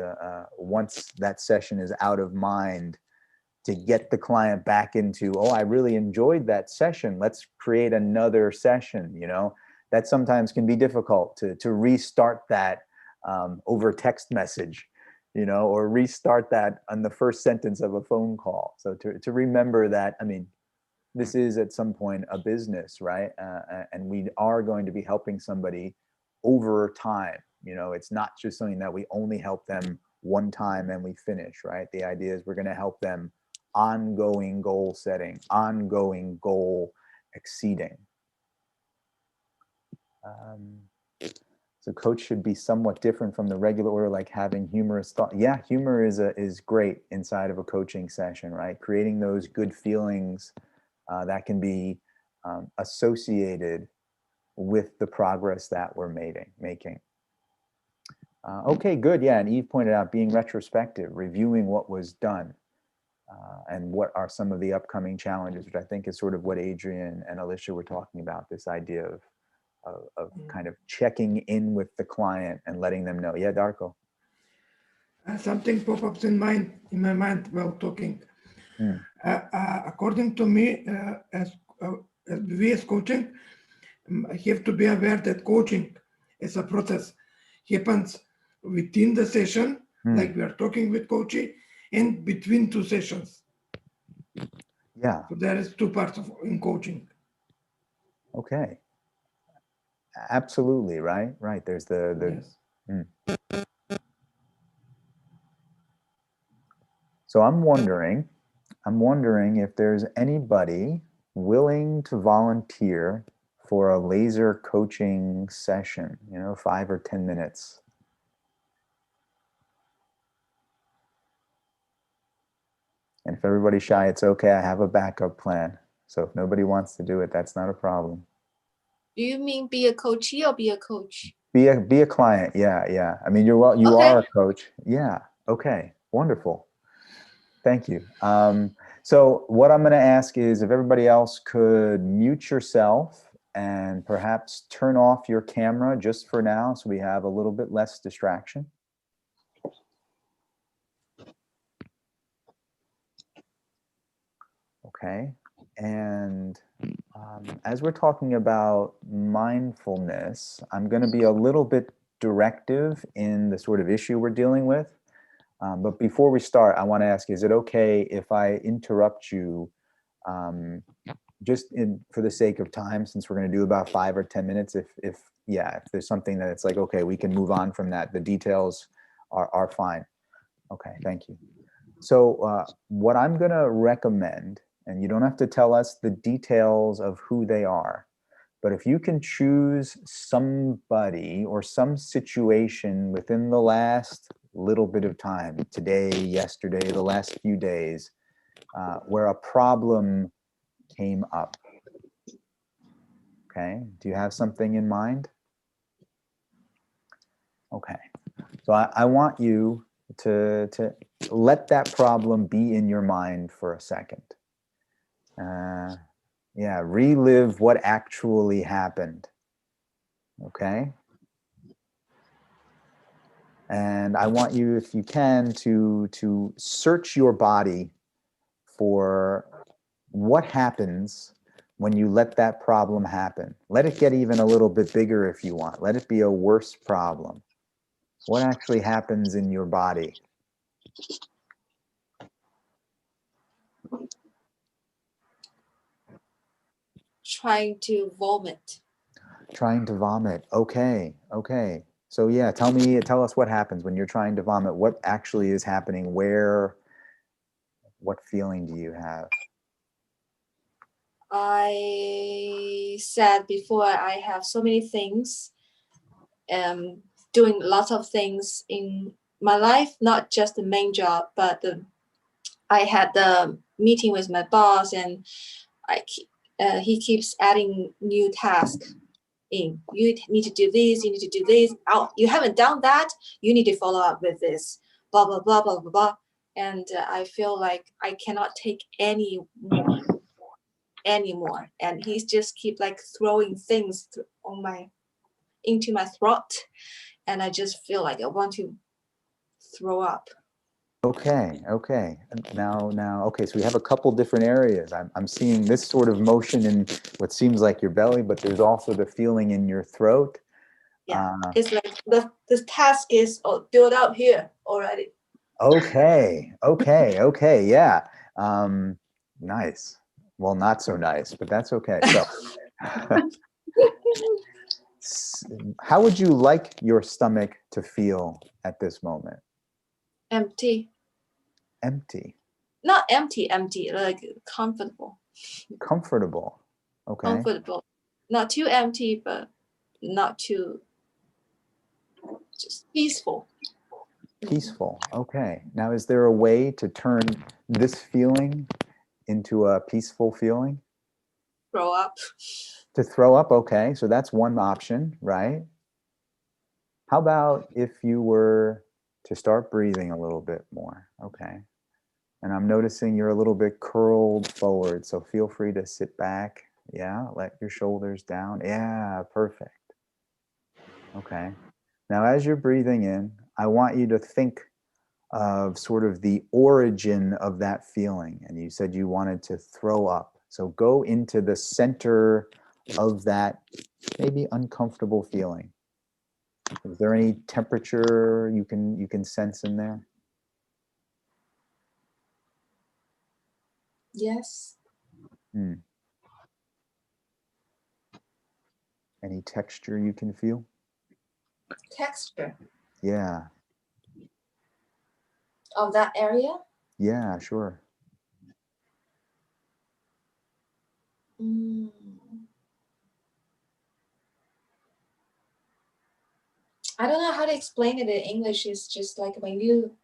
[SPEAKER 1] once that session is out of mind, to get the client back into, oh, I really enjoyed that session, let's create another session, that sometimes can be difficult to restart that over text message, or restart that on the first sentence of a phone call. So to remember that, this is at some point a business, right? And we are going to be helping somebody over time. It's not just something that we only help them one time and we finish, right? The idea is we're going to help them ongoing goal setting, ongoing goal exceeding. So coach should be somewhat different from the regular order, like having humorous thought. Yeah, humor is great inside of a coaching session, right? Creating those good feelings that can be associated with the progress that we're making. Okay, good. Yeah, and Eve pointed out being retrospective, reviewing what was done. And what are some of the upcoming challenges, which I think is sort of what Adrian and Alicia were talking about, this idea of kind of checking in with the client and letting them know. Yeah, Darko.
[SPEAKER 3] Something pop ups in my mind while talking. According to me, as BVS coaching, I have to be aware that coaching is a process, happens within the session, like we are talking with coachee, and between two sessions.
[SPEAKER 1] Yeah.
[SPEAKER 3] So there is two parts in coaching.
[SPEAKER 1] Okay. Absolutely, right? Right. There's the
[SPEAKER 3] Yes.
[SPEAKER 1] So I'm wondering if there's anybody willing to volunteer for a laser coaching session, 5 or 10 minutes. And if everybody's shy, it's okay. I have a backup plan. So if nobody wants to do it, that's not a problem.
[SPEAKER 4] Do you mean be a coachee or be a coach?
[SPEAKER 1] Be a client. Yeah. You
[SPEAKER 4] Okay.
[SPEAKER 1] are a coach. Yeah. Okay. Wonderful. Thank you. So what I'm going to ask is if everybody else could mute yourself and perhaps turn off your camera just for now, so we have a little bit less distraction. Okay. And as we're talking about mindfulness, I'm going to be a little bit directive in the sort of issue we're dealing with. But before we start, I want to ask, is it okay if I interrupt you just for the sake of time, since we're going to do about 5 or 10 minutes? If there's something that it's like, okay, we can move on from that. The details are fine. Okay, thank you. So what I'm going to recommend, and you don't have to tell us the details of who they are, but if you can choose somebody or some situation within the last little bit of time, today, yesterday, the last few days, where a problem came up. Okay, do you have something in mind? Okay, so I want you to let that problem be in your mind for a second. Relive what actually happened. Okay. And I want you, if you can, to search your body for what happens when you let that problem happen. Let it get even a little bit bigger if you want. Let it be a worse problem. What actually happens in your body?
[SPEAKER 4] Trying to vomit.
[SPEAKER 1] Trying to vomit. Okay. So yeah, tell us what happens when you're trying to vomit. What actually is happening? Where? What feeling do you have?
[SPEAKER 4] I said before, I have so many things, doing lots of things in my life, not just the main job, but I had the meeting with my boss, and he keeps adding new tasks in. You need to do this, you need to do this. Oh, you haven't done that, you need to follow up with this, blah, blah, blah, blah, blah, blah. And I feel like I cannot take any more. And he's just keep like throwing things into my throat. And I just feel like I want to throw up.
[SPEAKER 1] Okay. Now, okay, so we have a couple different areas. I'm seeing this sort of motion in what seems like your belly, but there's also the feeling in your throat.
[SPEAKER 4] Yeah, it's like the task is built up here already.
[SPEAKER 1] Okay, yeah. Nice. Well, not so nice, but that's okay. So how would you like your stomach to feel at this moment?
[SPEAKER 4] Empty. Not empty, like comfortable.
[SPEAKER 1] Okay.
[SPEAKER 4] Comfortable. Not too empty, but not too, just peaceful.
[SPEAKER 1] Okay. Now, is there a way to turn this feeling into a peaceful feeling?
[SPEAKER 4] Throw up.
[SPEAKER 1] To throw up, okay. So that's one option, right? How about if you were to start breathing a little bit more? Okay. And I'm noticing you're a little bit curled forward, so feel free to sit back. Yeah, let your shoulders down. Yeah, perfect. Okay. Now, as you're breathing in, I want you to think of sort of the origin of that feeling. And you said you wanted to throw up. So go into the center of that maybe uncomfortable feeling. Is there any temperature you can sense in there?
[SPEAKER 4] Yes.
[SPEAKER 1] Any texture you can feel?
[SPEAKER 4] Texture.
[SPEAKER 1] Yeah.
[SPEAKER 4] Of that area?
[SPEAKER 1] Yeah, sure.
[SPEAKER 4] I don't know how to explain it in English. It's just like when you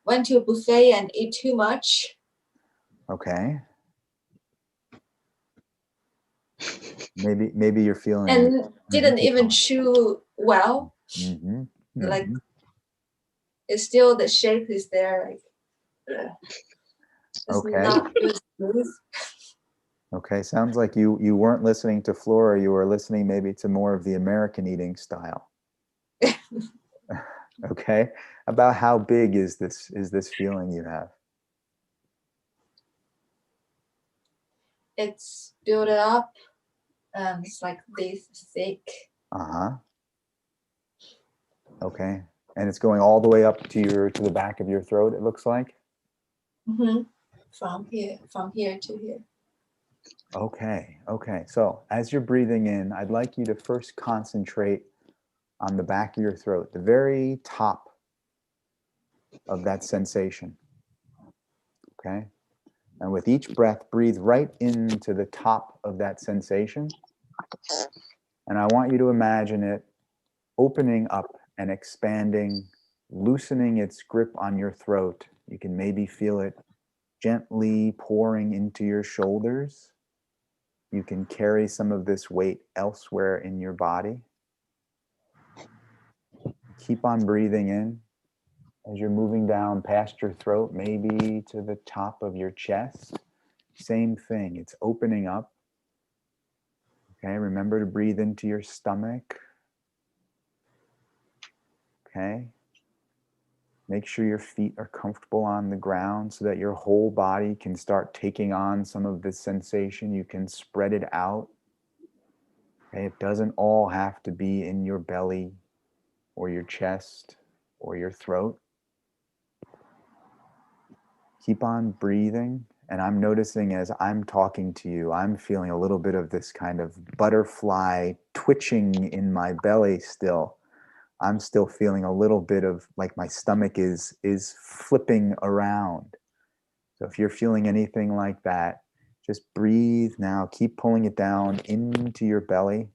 [SPEAKER 4] went to a buffet and ate too much.
[SPEAKER 1] Okay. Maybe you're feeling
[SPEAKER 4] and didn't even chew well. Like it's still, the shape is there. Like it's not really smooth.
[SPEAKER 1] Okay, sounds like you weren't listening to Flora. You were listening maybe to more of the American eating style. Okay, about how big is this feeling you have?
[SPEAKER 4] it's built up. It's like this thick.
[SPEAKER 1] Okay. And it's going all the way up to the back of your throat, it looks like?
[SPEAKER 4] Mm-hmm. From here to here.
[SPEAKER 1] Okay. Okay. So as you're breathing in, I'd like you to first concentrate on the back of your throat, the very top of that sensation. Okay. And with each breath, breathe right into the top of that sensation. And I want you to imagine it opening up and expanding, loosening its grip on your throat. You can maybe feel it gently pouring into your shoulders. You can carry some of this weight elsewhere in your body. Keep on breathing in as you're moving down past your throat, maybe to the top of your chest. Same thing, it's opening up. Okay, remember to breathe into your stomach. Okay. Make sure your feet are comfortable on the ground so that your whole body can start taking on some of this sensation. You can spread it out. Okay, it doesn't all have to be in your belly or your chest or your throat. Keep on breathing. And I'm noticing as I'm talking to you, I'm feeling a little bit of this kind of butterfly twitching in my belly still. I'm still feeling a little bit of like my stomach is flipping around. So if you're feeling anything like that, just breathe now. Keep pulling it down into your belly.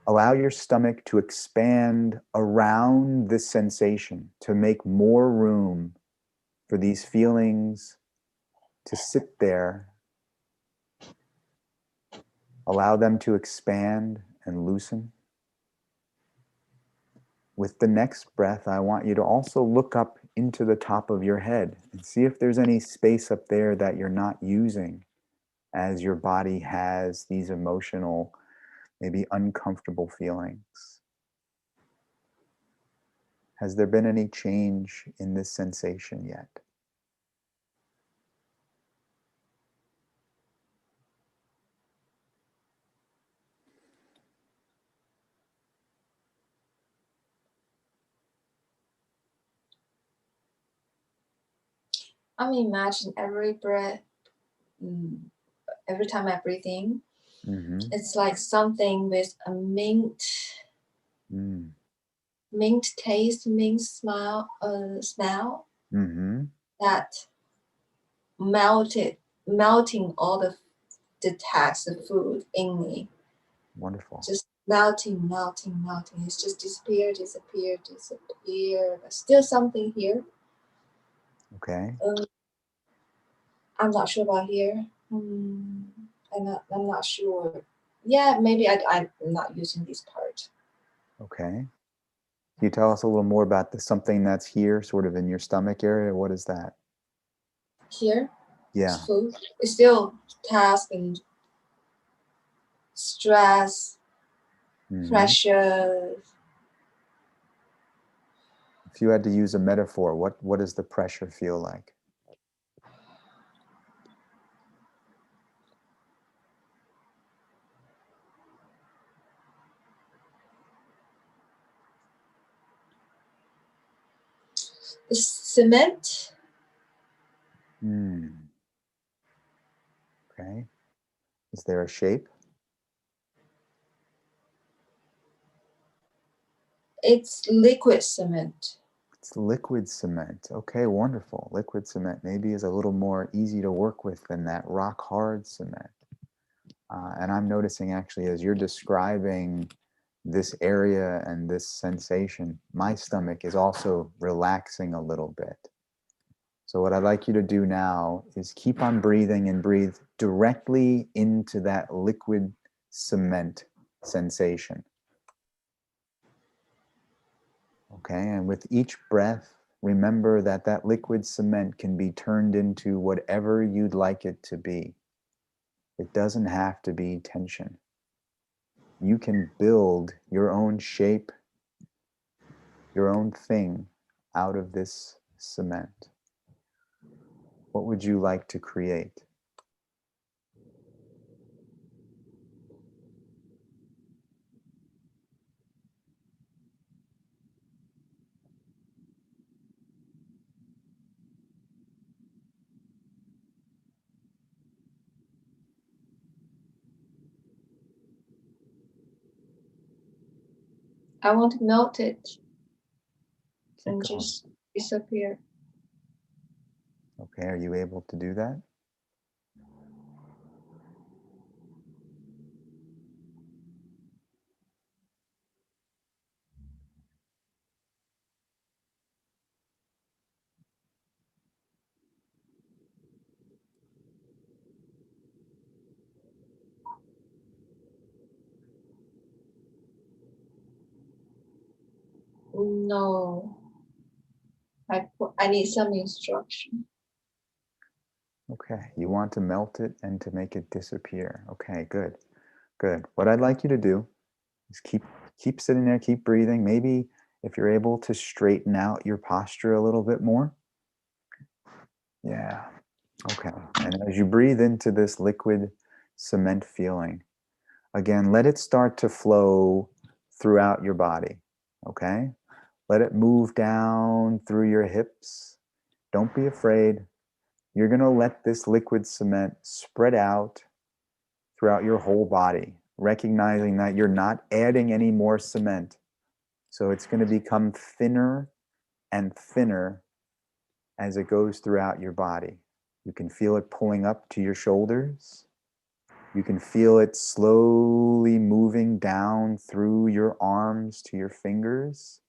[SPEAKER 1] Allow your stomach to expand around this sensation, to make more room for these feelings to sit there. Allow them to expand and loosen. With the next breath, I want you to also look up into the top of your head and see if there's any space up there that you're not using as your body has these emotional, maybe uncomfortable feelings. Has there been any change in this sensation yet?
[SPEAKER 4] I mean, imagine every breath, every time I breathe in, it's like something with a mint taste, mint smell, that melting all the taste of food in me.
[SPEAKER 1] Wonderful.
[SPEAKER 4] Just melting. It's just disappear. But still something here.
[SPEAKER 1] Okay.
[SPEAKER 4] I'm not sure about here. I'm not sure. Yeah, maybe I'm not using this part.
[SPEAKER 1] Okay. Can you tell us a little more about the something that's here, sort of in your stomach area? What is that?
[SPEAKER 4] Here?
[SPEAKER 1] Yeah.
[SPEAKER 4] Food. It's still task and stress, pressure.
[SPEAKER 1] If you had to use a metaphor, what does the pressure feel like?
[SPEAKER 4] The cement.
[SPEAKER 1] Okay. Is there a shape?
[SPEAKER 4] It's liquid cement.
[SPEAKER 1] It's liquid cement. Okay, wonderful. Liquid cement maybe is a little more easy to work with than that rock hard cement. And I'm noticing actually as you're describing this area and this sensation, my stomach is also relaxing a little bit. So what I'd like you to do now is keep on breathing and breathe directly into that liquid cement sensation. Okay, and with each breath, remember that that liquid cement can be turned into whatever you'd like it to be. It doesn't have to be tension. You can build your own shape, your own thing out of this cement. What would you like to create?
[SPEAKER 4] I want to melt it and
[SPEAKER 1] going.
[SPEAKER 4] just disappear.
[SPEAKER 1] Okay, are you able to do that?
[SPEAKER 4] No, I need some instruction.
[SPEAKER 1] Okay, you want to melt it and to make it disappear. Okay, good, good. What I'd like you to do is keep sitting there, keep breathing. Maybe if you're able to straighten out your posture a little bit more. Yeah, okay. And as you breathe into this liquid cement feeling, again, let it start to flow throughout your body, okay? Let it move down through your hips. Don't be afraid. You're going to let this liquid cement spread out throughout your whole body, recognizing that you're not adding any more cement. So it's going to become thinner and thinner as it goes throughout your body. You can feel it pulling up to your shoulders. You can feel it slowly moving down through your arms to your fingers.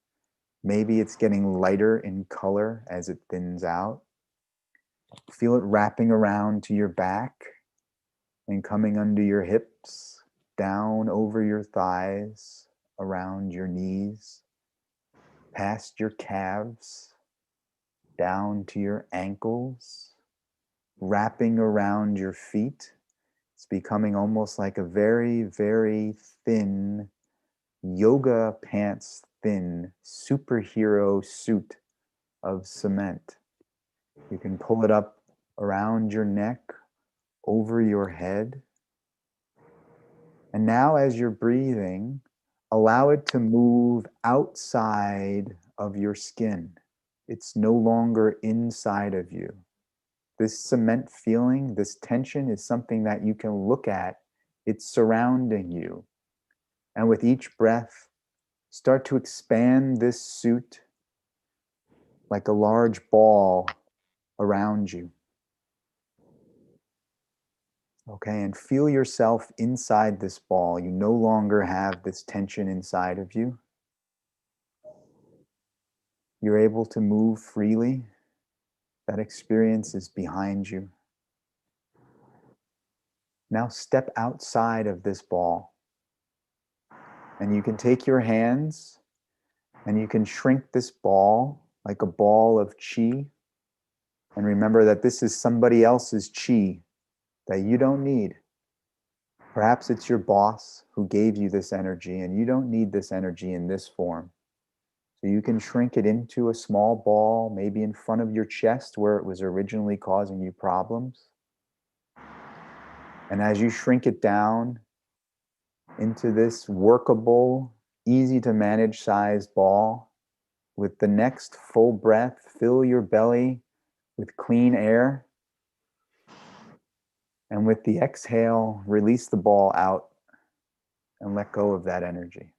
[SPEAKER 1] Maybe it's getting lighter in color as it thins out. Feel it wrapping around to your back and coming under your hips, down over your thighs, around your knees, past your calves, down to your ankles, wrapping around your feet. It's becoming almost like a very, very thin, yoga pants thin superhero suit of cement. You can pull it up around your neck, over your head. And now as you're breathing, allow it to move outside of your skin. It's no longer inside of you. This cement feeling, this tension is something that you can look at. It's surrounding you. And with each breath, start to expand this suit like a large ball around you. Okay, and feel yourself inside this ball. You no longer have this tension inside of you. You're able to move freely. That experience is behind you. Now step outside of this ball. And you can take your hands and you can shrink this ball like a ball of chi. And remember that this is somebody else's chi that you don't need. Perhaps it's your boss who gave you this energy and you don't need this energy in this form. So you can shrink it into a small ball, maybe in front of your chest where it was originally causing you problems. And as you shrink it down into this workable, easy to manage sized ball, with the next full breath, fill your belly with clean air. And with the exhale, release the ball out and let go of that energy.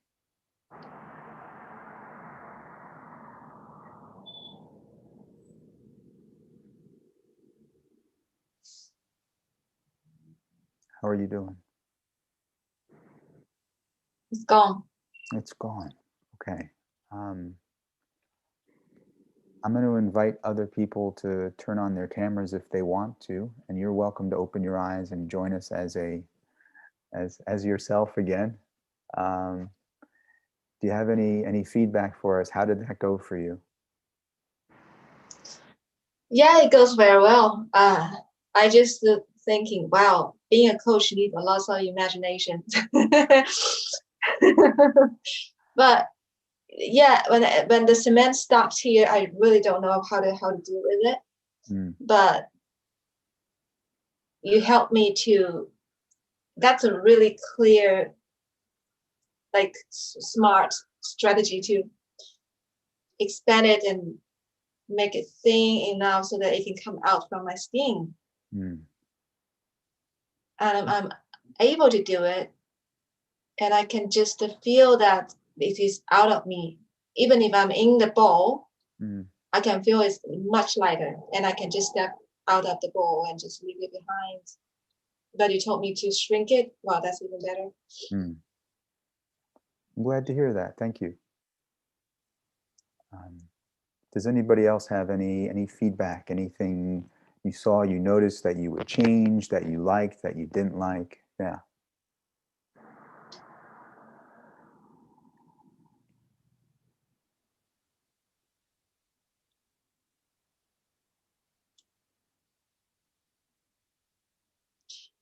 [SPEAKER 1] How are you doing?
[SPEAKER 4] It's gone.
[SPEAKER 1] It's gone. Okay. I'm going to invite other people to turn on their cameras if they want to, and you're welcome to open your eyes and join us as yourself again. Do you have any feedback for us? How did that go for you?
[SPEAKER 4] Yeah, it goes very well. I just thinking, wow, being a coach needs a lot of imagination. But yeah, when the cement stops here, I really don't know how to deal with it. But you help me to. That's a really clear, like smart strategy to expand it and make it thin enough so that it can come out from my skin. And I'm able to do it, and I can just feel that it is out of me. Even if I'm in the ball, I can feel it's much lighter, and I can just step out of the ball and just leave it behind. But you told me to shrink it. Wow, that's even better.
[SPEAKER 1] I'm glad to hear that. Thank you. Does anybody else have any feedback? Anything you saw, you noticed that you would change, that you liked, that you didn't like? Yeah.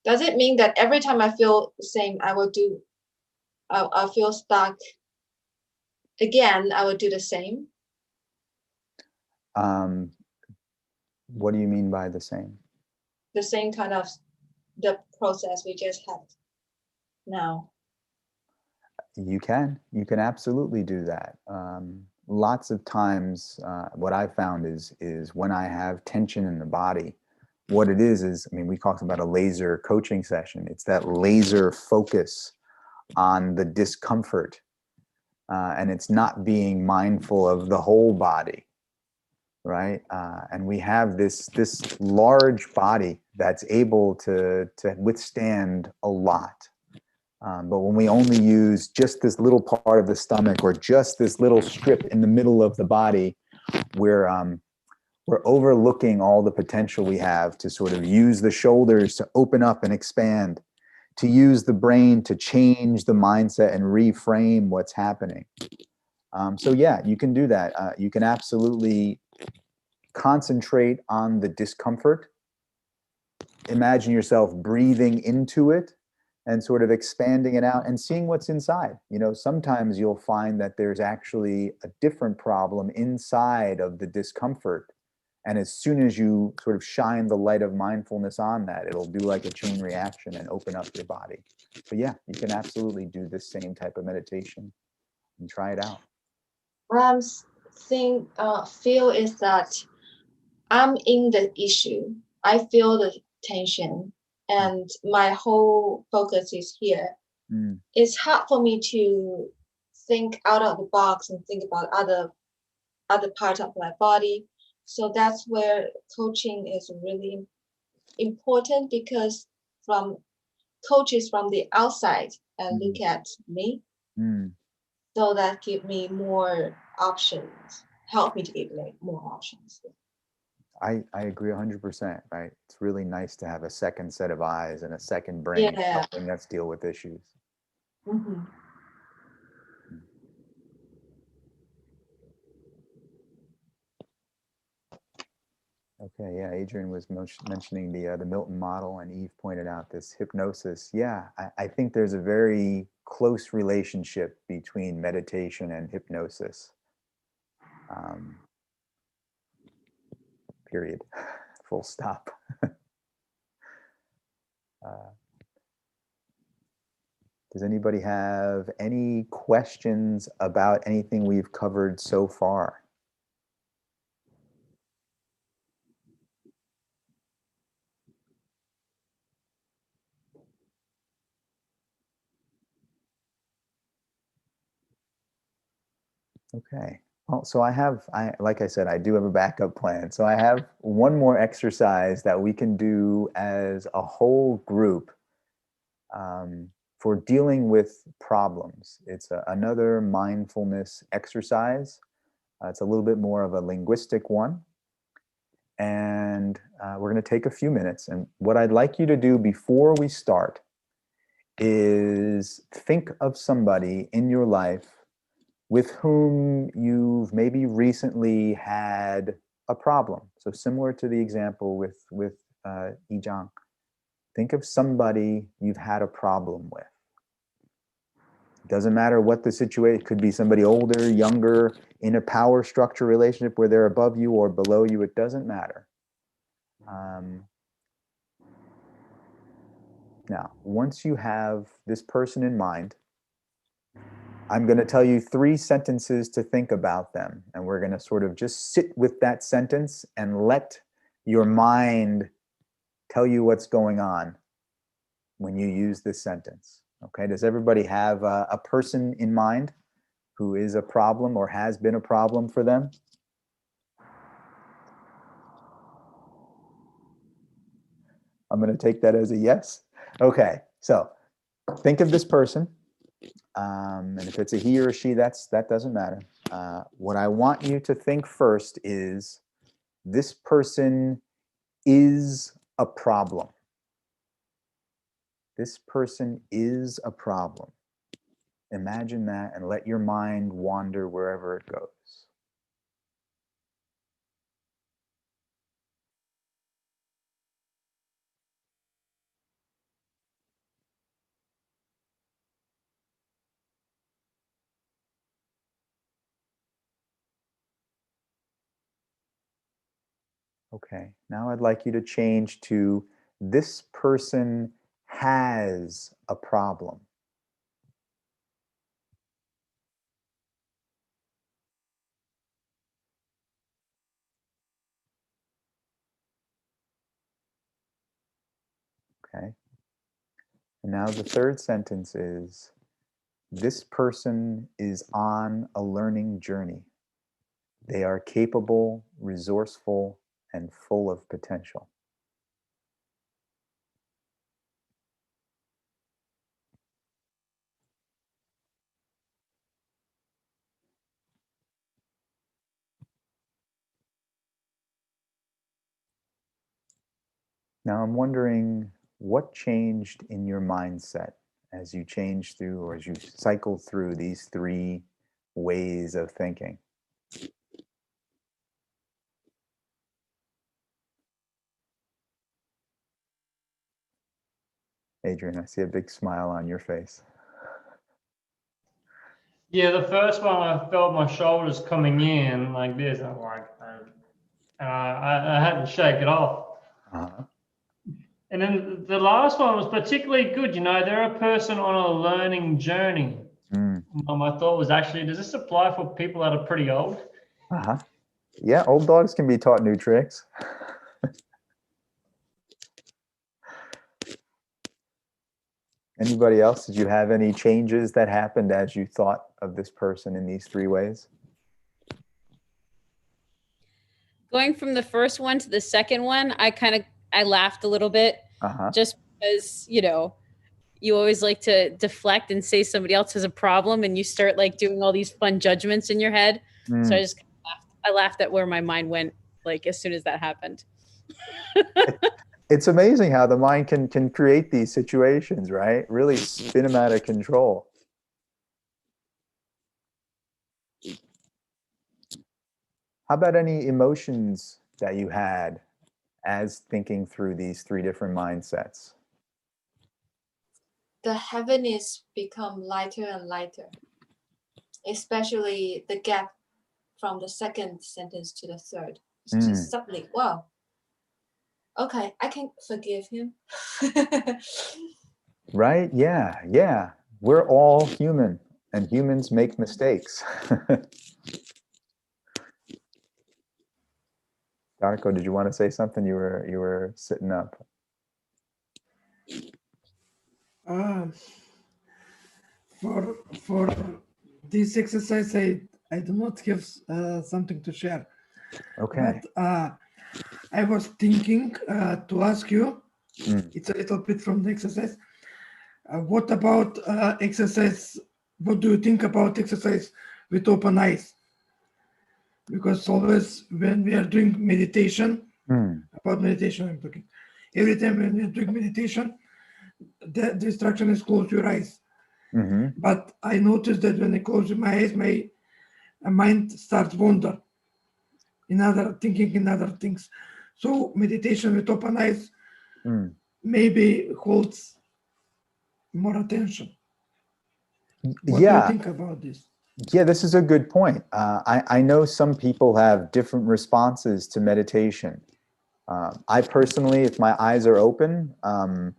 [SPEAKER 4] Does it mean that every time I feel the same, I'll feel stuck again, I will do the same?
[SPEAKER 1] What do you mean by the same?
[SPEAKER 4] The same kind of the process we just had now.
[SPEAKER 1] You can absolutely do that. Lots of times, what I've found is when I have tension in the body, what it is, I mean, we talked about a laser coaching session. It's that laser focus on the discomfort, and it's not being mindful of the whole body, right? And we have this large body that's able to withstand a lot. But when we only use just this little part of the stomach or just this little strip in the middle of the body, we're overlooking all the potential we have to sort of use the shoulders to open up and expand, to use the brain to change the mindset and reframe what's happening. So yeah, you can do that. You can absolutely concentrate on the discomfort. Imagine yourself breathing into it and sort of expanding it out and seeing what's inside. You know, sometimes you'll find that there's actually a different problem inside of the discomfort. And as soon as you sort of shine the light of mindfulness on that, it'll do like a chain reaction and open up your body. But yeah, you can absolutely do this same type of meditation and try it out.
[SPEAKER 4] What I'm feel is that I'm in the issue. I feel the tension, and my whole focus is here. It's hard for me to think out of the box and think about other parts of my body. So that's where coaching is really important, because from coaches from the outside and look at me, so that give me more options, help me to give me more options.
[SPEAKER 1] I agree 100%, right? It's really nice to have a second set of eyes and a second brain helping us deal with issues. Okay, yeah, Adrian was mentioning the Milton model, and Eve pointed out this hypnosis. Yeah, I think there's a very close relationship between meditation and hypnosis. Period. Full stop. Does anybody have any questions about anything we've covered so far? Okay. Well, so like I said, I do have a backup plan. So I have one more exercise that we can do as a whole group for dealing with problems. It's another mindfulness exercise. It's a little bit more of a linguistic one. And we're going to take a few minutes. And what I'd like you to do before we start is think of somebody in your life with whom you've maybe recently had a problem. So similar to the example with Yijang, think of somebody you've had a problem with. Doesn't matter what the situation, it could be somebody older, younger, in a power structure relationship where they're above you or below you, it doesn't matter. Now, once you have this person in mind, I'm going to tell you 3 sentences to think about them. And we're going to sort of just sit with that sentence and let your mind tell you what's going on when you use this sentence. Okay, does everybody have a person in mind who is a problem or has been a problem for them? I'm going to take that as a yes. Okay, so think of this person. And if it's a he or a she, that doesn't matter. What I want you to think first is, this person is a problem. This person is a problem. Imagine that and let your mind wander wherever it goes. Okay, now I'd like you to change to, this person has a problem. Okay. And now the third sentence is, this person is on a learning journey. They are capable, resourceful, and full of potential. Now I'm wondering, what changed in your mindset as you changed through, or as you cycled through these three ways of thinking? Adrian, I see a big smile on your face.
[SPEAKER 2] Yeah, the first one, I felt my shoulders coming in like this. I'm like, I had to shake it off.
[SPEAKER 1] Uh-huh.
[SPEAKER 2] And then the last one was particularly good. You know, they're a person on a learning journey. My thought was, actually, does this apply for people that are pretty old?
[SPEAKER 1] Uh-huh. Yeah, old dogs can be taught new tricks. Anybody else? Did you have any changes that happened as you thought of this person in these three ways?
[SPEAKER 6] Going from the first one to the second one, I laughed a little bit, just because, you know, you always like to deflect and say somebody else has a problem, and you start like doing all these fun judgments in your head. So I just kind of laughed. I laughed at where my mind went, like, as soon as that happened.
[SPEAKER 1] It's amazing how the mind can create these situations, right? Really spin them out of control. How about any emotions that you had as thinking through these three different mindsets?
[SPEAKER 4] The heaviness become lighter and lighter, especially the gap from the second sentence to the third. It's just suddenly, wow, okay, I can forgive him.
[SPEAKER 1] Right? Yeah, yeah. We're all human, and humans make mistakes. Darko, did you want to say something? You were sitting up.
[SPEAKER 3] For this exercise, I do not have something to share.
[SPEAKER 1] Okay.
[SPEAKER 3] But I was thinking to ask you, it's a little bit from the exercise. What about exercise? What do you think about exercise with open eyes? Because always when we are doing meditation, about meditation I'm talking, every time when we are doing meditation, the instruction is close your eyes. But I noticed that when I close my eyes, my mind starts wander thinking in other things. So meditation with open eyes maybe holds more attention. What do you think about this?
[SPEAKER 1] Yeah, this is a good point. I know some people have different responses to meditation. I personally, if my eyes are open, I'm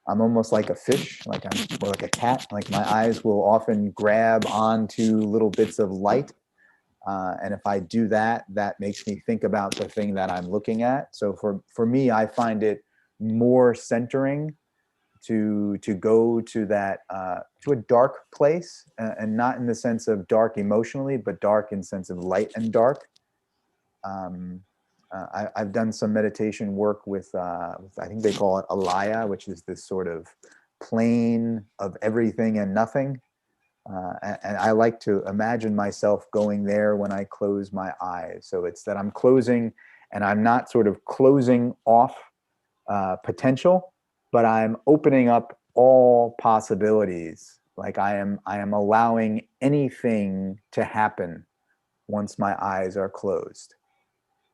[SPEAKER 1] almost like a fish, or like a cat. Like my eyes will often grab onto little bits of light. And if I do that, that makes me think about the thing that I'm looking at. So for me, I find it more centering to go to that to a dark place, and not in the sense of dark emotionally, but dark in sense of light and dark. I've done some meditation work with I think they call it alaya, which is this sort of plane of everything and nothing. And I like to imagine myself going there when I close my eyes. So it's that I'm closing, and I'm not sort of closing off potential, but I'm opening up all possibilities. Like I am allowing anything to happen once my eyes are closed.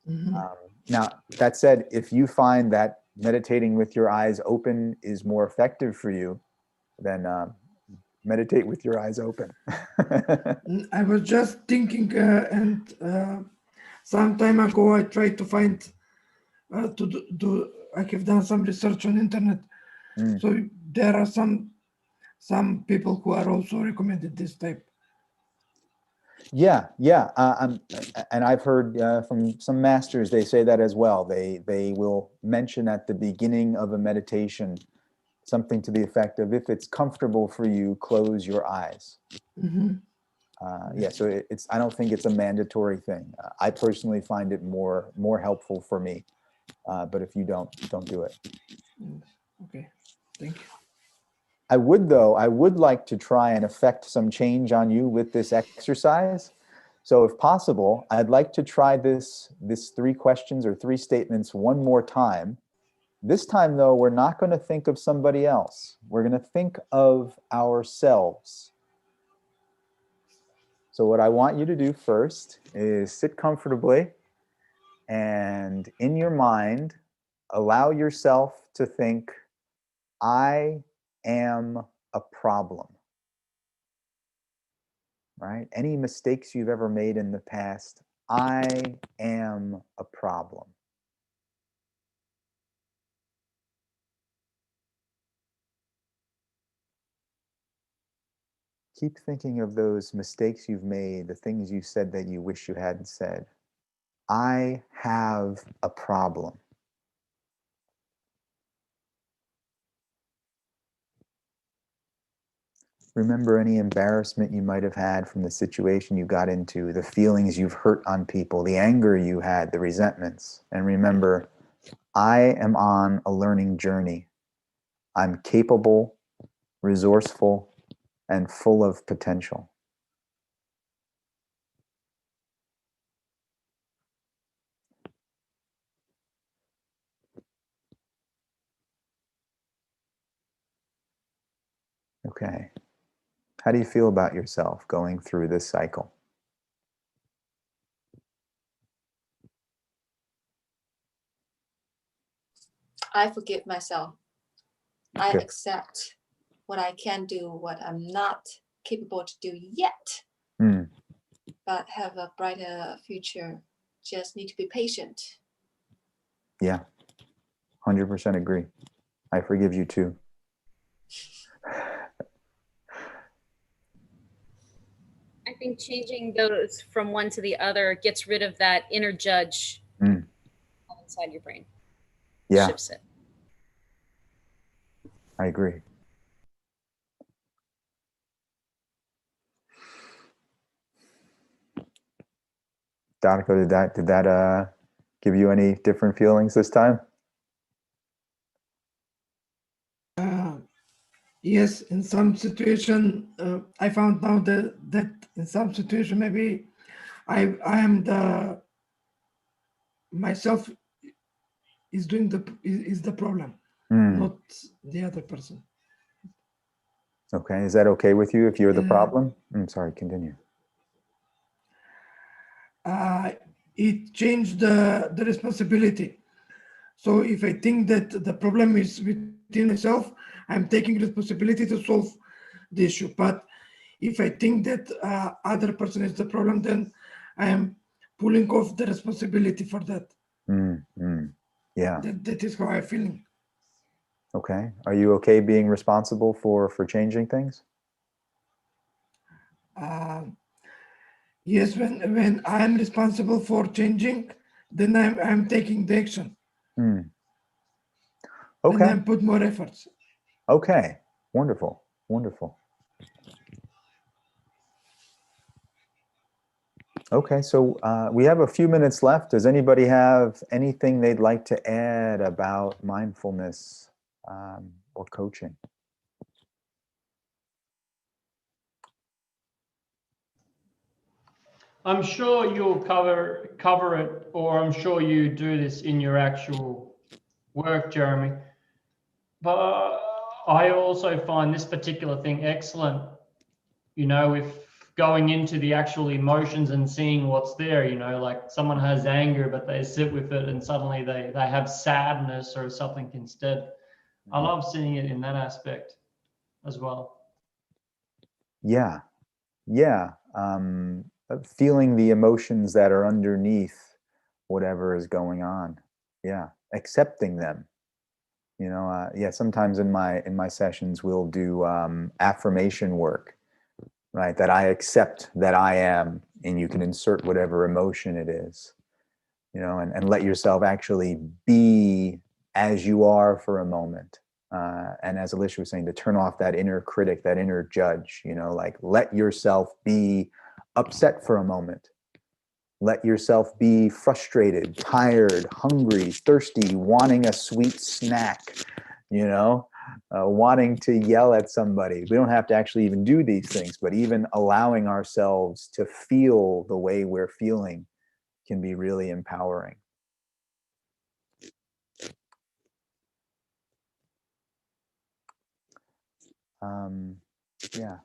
[SPEAKER 3] Mm-hmm.
[SPEAKER 1] Now, that said, if you find that meditating with your eyes open is more effective for you, then meditate with your eyes open.
[SPEAKER 3] I was just thinking, some time ago, I tried to find to do. I have done some research on internet, so there are some people who are also recommended this type.
[SPEAKER 1] Yeah. And I've heard from some masters, they say that as well. They will mention at the beginning of a meditation something to the effect of, if it's comfortable for you, close your eyes.
[SPEAKER 3] Mm-hmm.
[SPEAKER 1] Yeah, so it's, I don't think it's a mandatory thing. I personally find it more helpful for me. But if you don't do it.
[SPEAKER 3] Okay, thank you.
[SPEAKER 1] I would like to try and affect some change on you with this exercise. So if possible, I'd like to try this 3 questions or 3 statements one more time. This time, though, we're not going to think of somebody else. We're going to think of ourselves. So what I want you to do first is sit comfortably, and in your mind, allow yourself to think, I am a problem. Right? Any mistakes you've ever made in the past, I am a problem. Keep thinking of those mistakes you've made, the things you said that you wish you hadn't said. I have a problem. Remember any embarrassment you might have had from the situation you got into, the feelings you've hurt on people, the anger you had, the resentments. And remember, I am on a learning journey. I'm capable, resourceful, and full of potential. Okay. How do you feel about yourself going through this cycle?
[SPEAKER 4] I forgive myself. I
[SPEAKER 1] Good.
[SPEAKER 4] accept what I can do, what I'm not capable to do yet, but have a brighter future. Just need to be patient.
[SPEAKER 1] Yeah, 100% agree. I forgive you too.
[SPEAKER 6] I think changing those from one to the other gets rid of that inner judge inside your brain.
[SPEAKER 1] Yeah.
[SPEAKER 6] Shifts it.
[SPEAKER 1] I agree. Darko, did that give you any different feelings this time?
[SPEAKER 3] Yes, in some situation, I found out that in some situation maybe I am the myself is doing is the problem, not the other person.
[SPEAKER 1] Okay, is that okay with you if you're the problem? I'm sorry, continue.
[SPEAKER 3] It changed the responsibility. So if I think that the problem is within myself, I'm taking responsibility to solve the issue. But if I think that other person is the problem, then I am pulling off the responsibility for that.
[SPEAKER 1] Yeah.
[SPEAKER 3] That is how I'm feeling.
[SPEAKER 1] Okay. Are you okay being responsible for changing things?
[SPEAKER 3] Yes, when I'm responsible for changing, then I'm taking the action.
[SPEAKER 1] Okay.
[SPEAKER 3] Then I put more efforts.
[SPEAKER 1] Okay, wonderful, wonderful. Okay, so we have a few minutes left. Does anybody have anything they'd like to add about mindfulness or coaching?
[SPEAKER 2] I'm sure you'll cover it, or I'm sure you do this in your actual work, Jeremy. But I also find this particular thing excellent. You know, if going into the actual emotions and seeing what's there, you know, like someone has anger, but they sit with it and suddenly they have sadness or something instead. I love seeing it in that aspect as well.
[SPEAKER 1] Yeah, yeah. Feeling the emotions that are underneath whatever is going on. Yeah, accepting them. You know, yeah. Sometimes in my sessions we'll do affirmation work, right? That I accept that I am, and you can insert whatever emotion it is, you know, and let yourself actually be as you are for a moment. And as Alicia was saying, to turn off that inner critic, that inner judge, you know, like let yourself be upset for a moment. Let yourself be frustrated, tired, hungry, thirsty, wanting a sweet snack, you know, wanting to yell at somebody. We don't have to actually even do these things, but even allowing ourselves to feel the way we're feeling can be really empowering. Yeah.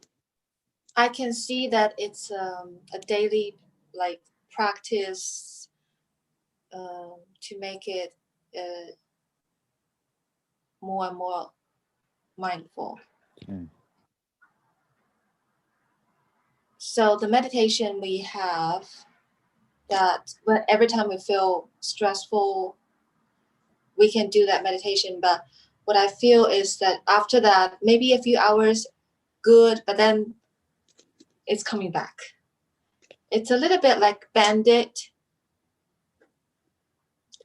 [SPEAKER 4] I can see that it's a daily like practice to make it more and more mindful. So the meditation we have, that when every time we feel stressful, we can do that meditation. But what I feel is that after that, maybe a few hours, good, but then it's coming back. It's a little bit like Bandit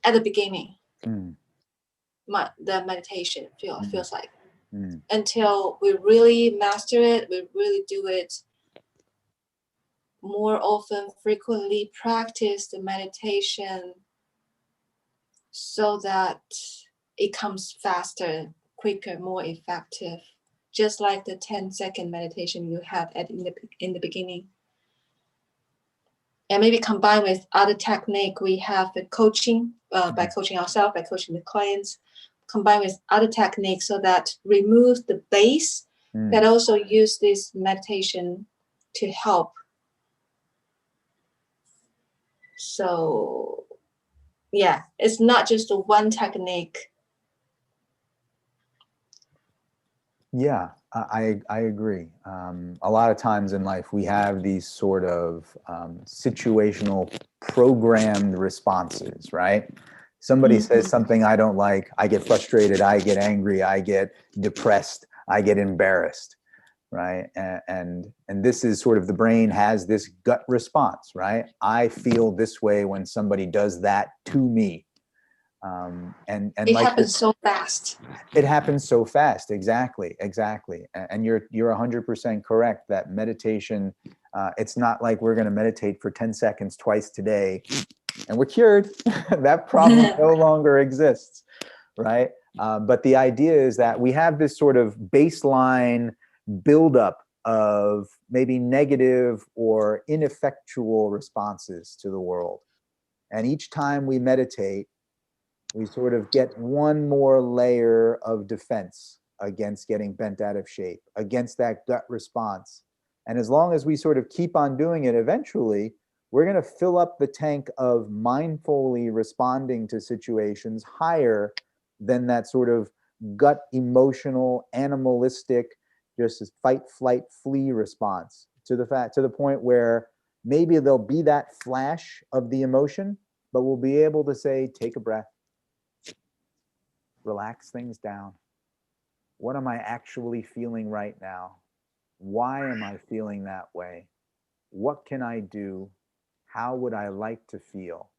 [SPEAKER 4] at the beginning. The meditation feels like. Until we really master it, we really do it more often, frequently practice the meditation so that it comes faster, quicker, more effective. Just like the 10-second meditation you had in the beginning. And maybe combine with other technique we have the coaching, by coaching ourselves, by coaching the clients, combine with other techniques so that remove the base, but also use this meditation to help. So yeah, it's not just the one technique.
[SPEAKER 1] Yeah, I agree. A lot of times in life, we have these sort of situational programmed responses, right? Somebody says something I don't like, I get frustrated, I get angry, I get depressed, I get embarrassed, right? And this is sort of the brain has this gut response, right? I feel this way when somebody does that to me. And
[SPEAKER 4] it
[SPEAKER 1] like
[SPEAKER 4] happens so fast.
[SPEAKER 1] It happens so fast. Exactly. And you're 100% correct that meditation, it's not like we're going to meditate for 10 seconds twice today and we're cured. That problem no longer exists, right? But the idea is that we have this sort of baseline buildup of maybe negative or ineffectual responses to the world. And each time we meditate, we sort of get one more layer of defense against getting bent out of shape, against that gut response. And as long as we sort of keep on doing it, eventually, we're going to fill up the tank of mindfully responding to situations higher than that sort of gut emotional, animalistic, just fight, flight, flee response to the point where maybe there'll be that flash of the emotion, but we'll be able to say, take a breath. Relax things down. What am I actually feeling right now? Why am I feeling that way? What can I do? How would I like to feel?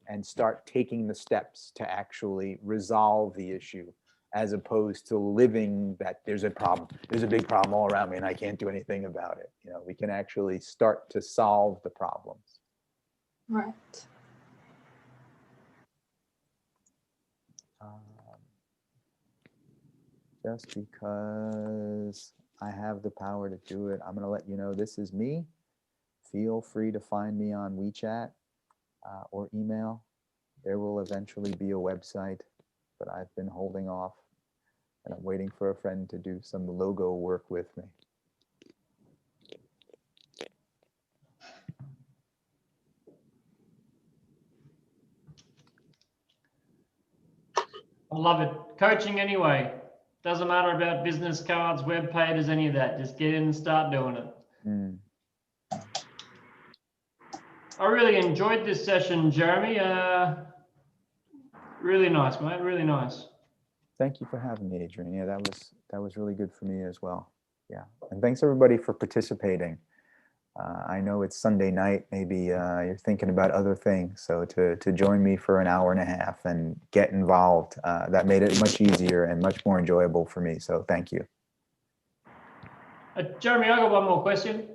[SPEAKER 1] And start taking the steps to actually resolve the issue as opposed to living that there's a problem, there's a big problem all around me and I can't do anything about it. You know, we can actually start to solve the problems.
[SPEAKER 4] Right.
[SPEAKER 1] Just because I have the power to do it, I'm going to let you know this is me. Feel free to find me on Wechat or email. There will eventually be a website, but I've been holding off and I'm waiting for a friend to do some logo work with me.
[SPEAKER 2] I love it. Coaching anyway. Doesn't matter about business cards, web pages, any of that. Just get in and start doing it.
[SPEAKER 1] Mm.
[SPEAKER 2] I really enjoyed this session, Jeremy. Really nice, mate. Really nice.
[SPEAKER 1] Thank you for having me, Adrian. Yeah, that was really good for me as well. Yeah, and thanks everybody for participating. I know it's Sunday night. Maybe you're thinking about other things. So to join me for an hour and a half and get involved, that made it much easier and much more enjoyable for me. So thank you.
[SPEAKER 2] Jeremy, I got one more question.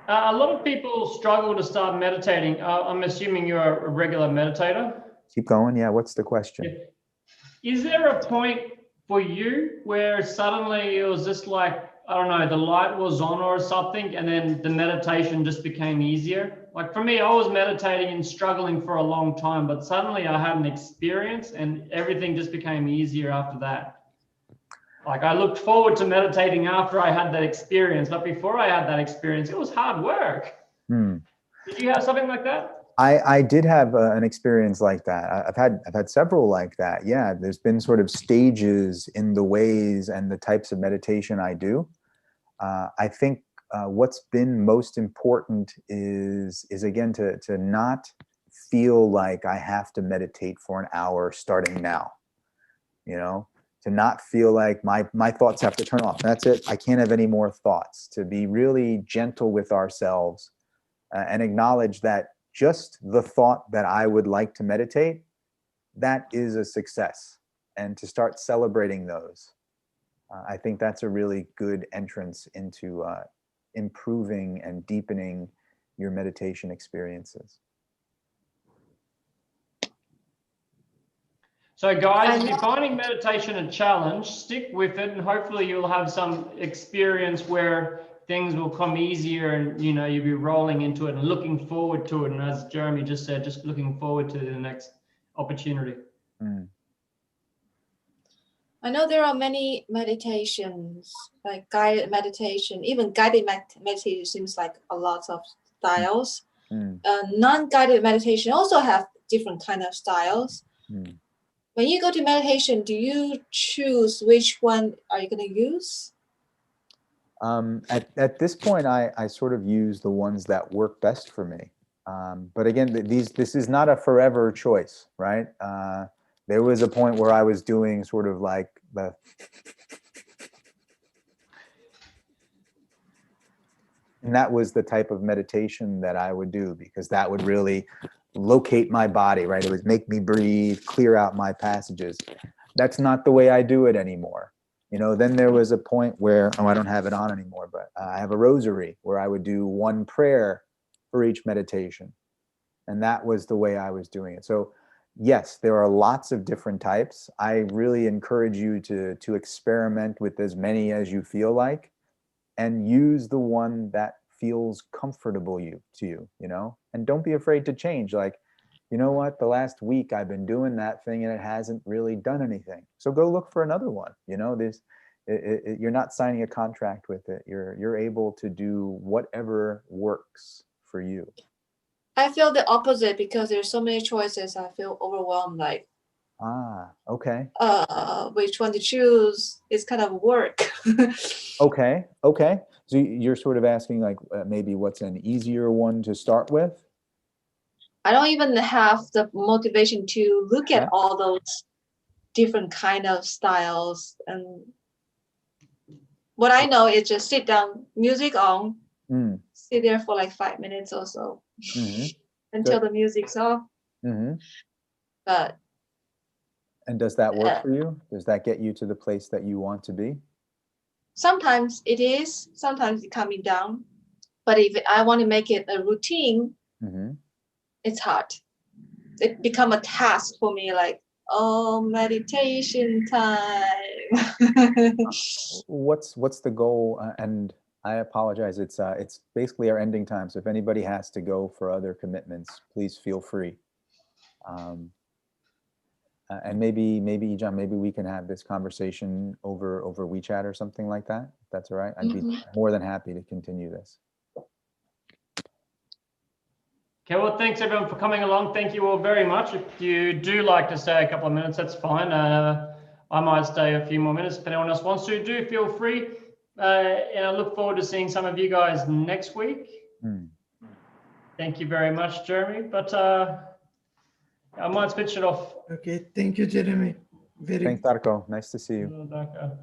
[SPEAKER 2] A lot of people struggle to start meditating. I'm assuming you're a regular meditator.
[SPEAKER 1] Keep going. Yeah, what's the question?
[SPEAKER 2] Yeah. Is there a point for you where suddenly it was just like, I don't know, the light was on or something, and then the meditation just became easier? Like for me, I was meditating and struggling for a long time, but suddenly I had an experience and everything just became easier after that. Like I looked forward to meditating after I had that experience, but before I had that experience, it was hard work. Did you have something like that?
[SPEAKER 1] I did have an experience like that. I've had several like that. Yeah, there's been sort of stages in the ways and the types of meditation I do. I think what's been most important is again to not feel like I have to meditate for an hour starting now. You know, to not feel like my thoughts have to turn off. That's it. I can't have any more thoughts. To be really gentle with ourselves and acknowledge that just the thought that I would like to meditate, that is a success. And to start celebrating those. I think that's a really good entrance into improving and deepening your meditation experiences.
[SPEAKER 2] So guys, if you're finding meditation a challenge, stick with it and hopefully you'll have some experience where things will come easier and you'll be rolling into it and looking forward to it. And as Jeremy just said, just looking forward to the next opportunity.
[SPEAKER 4] I know there are many meditations, like guided meditation, even guided meditation seems like a lot of styles. Non-guided meditation also have different kind of styles. When you go to meditation, do you choose which one are you going to use?
[SPEAKER 1] At this point, I sort of use the ones that work best for me. But again, this is not a forever choice, right? There was a point where I was doing sort of like and that was the type of meditation that I would do because that would really locate my body, right? It would make me breathe, clear out my passages. That's not the way I do it anymore. Then there was a point where, I don't have it on anymore, but I have a rosary where I would do one prayer for each meditation. And that was the way I was doing it. So yes, there are lots of different types. I really encourage you to experiment with as many as you feel like and use the one that feels comfortable to you, and don't be afraid to change. Like, you know what, the last week I've been doing that thing and it hasn't really done anything. So go look for another one. You're not signing a contract with it. You're able to do whatever works for you.
[SPEAKER 4] I feel the opposite because there's so many choices. I feel overwhelmed, like,
[SPEAKER 1] okay.
[SPEAKER 4] Which one to choose is kind of work.
[SPEAKER 1] Okay. So you're sort of asking like maybe what's an easier one to start with?
[SPEAKER 4] I don't even have the motivation to look at all those different kind of styles. And what I know is just sit down, music on, sit there for like 5 minutes or so until the music's off. But
[SPEAKER 1] And does that work for you? Does that get you to the place that you want to be?
[SPEAKER 4] Sometimes it is, sometimes it's coming down. But if I want to make it a routine, it's hard. It become a task for me, like, oh, meditation time.
[SPEAKER 1] What's the goal? And I apologize. It's basically our ending time. So if anybody has to go for other commitments, please feel free. And maybe John, maybe we can have this conversation over WeChat or something like that. If that's all right. I'd be more than happy to continue this.
[SPEAKER 2] Okay, well, thanks everyone for coming along. Thank you all very much. If you do like to stay a couple of minutes, that's fine. I might stay a few more minutes if anyone else wants to. Do feel free. And I look forward to seeing some of you guys next week. Thank you very much, Jeremy. But I might switch it off.
[SPEAKER 3] Okay, thank you, Jeremy.
[SPEAKER 1] Thanks, Darko. Nice to see you.
[SPEAKER 2] Darko.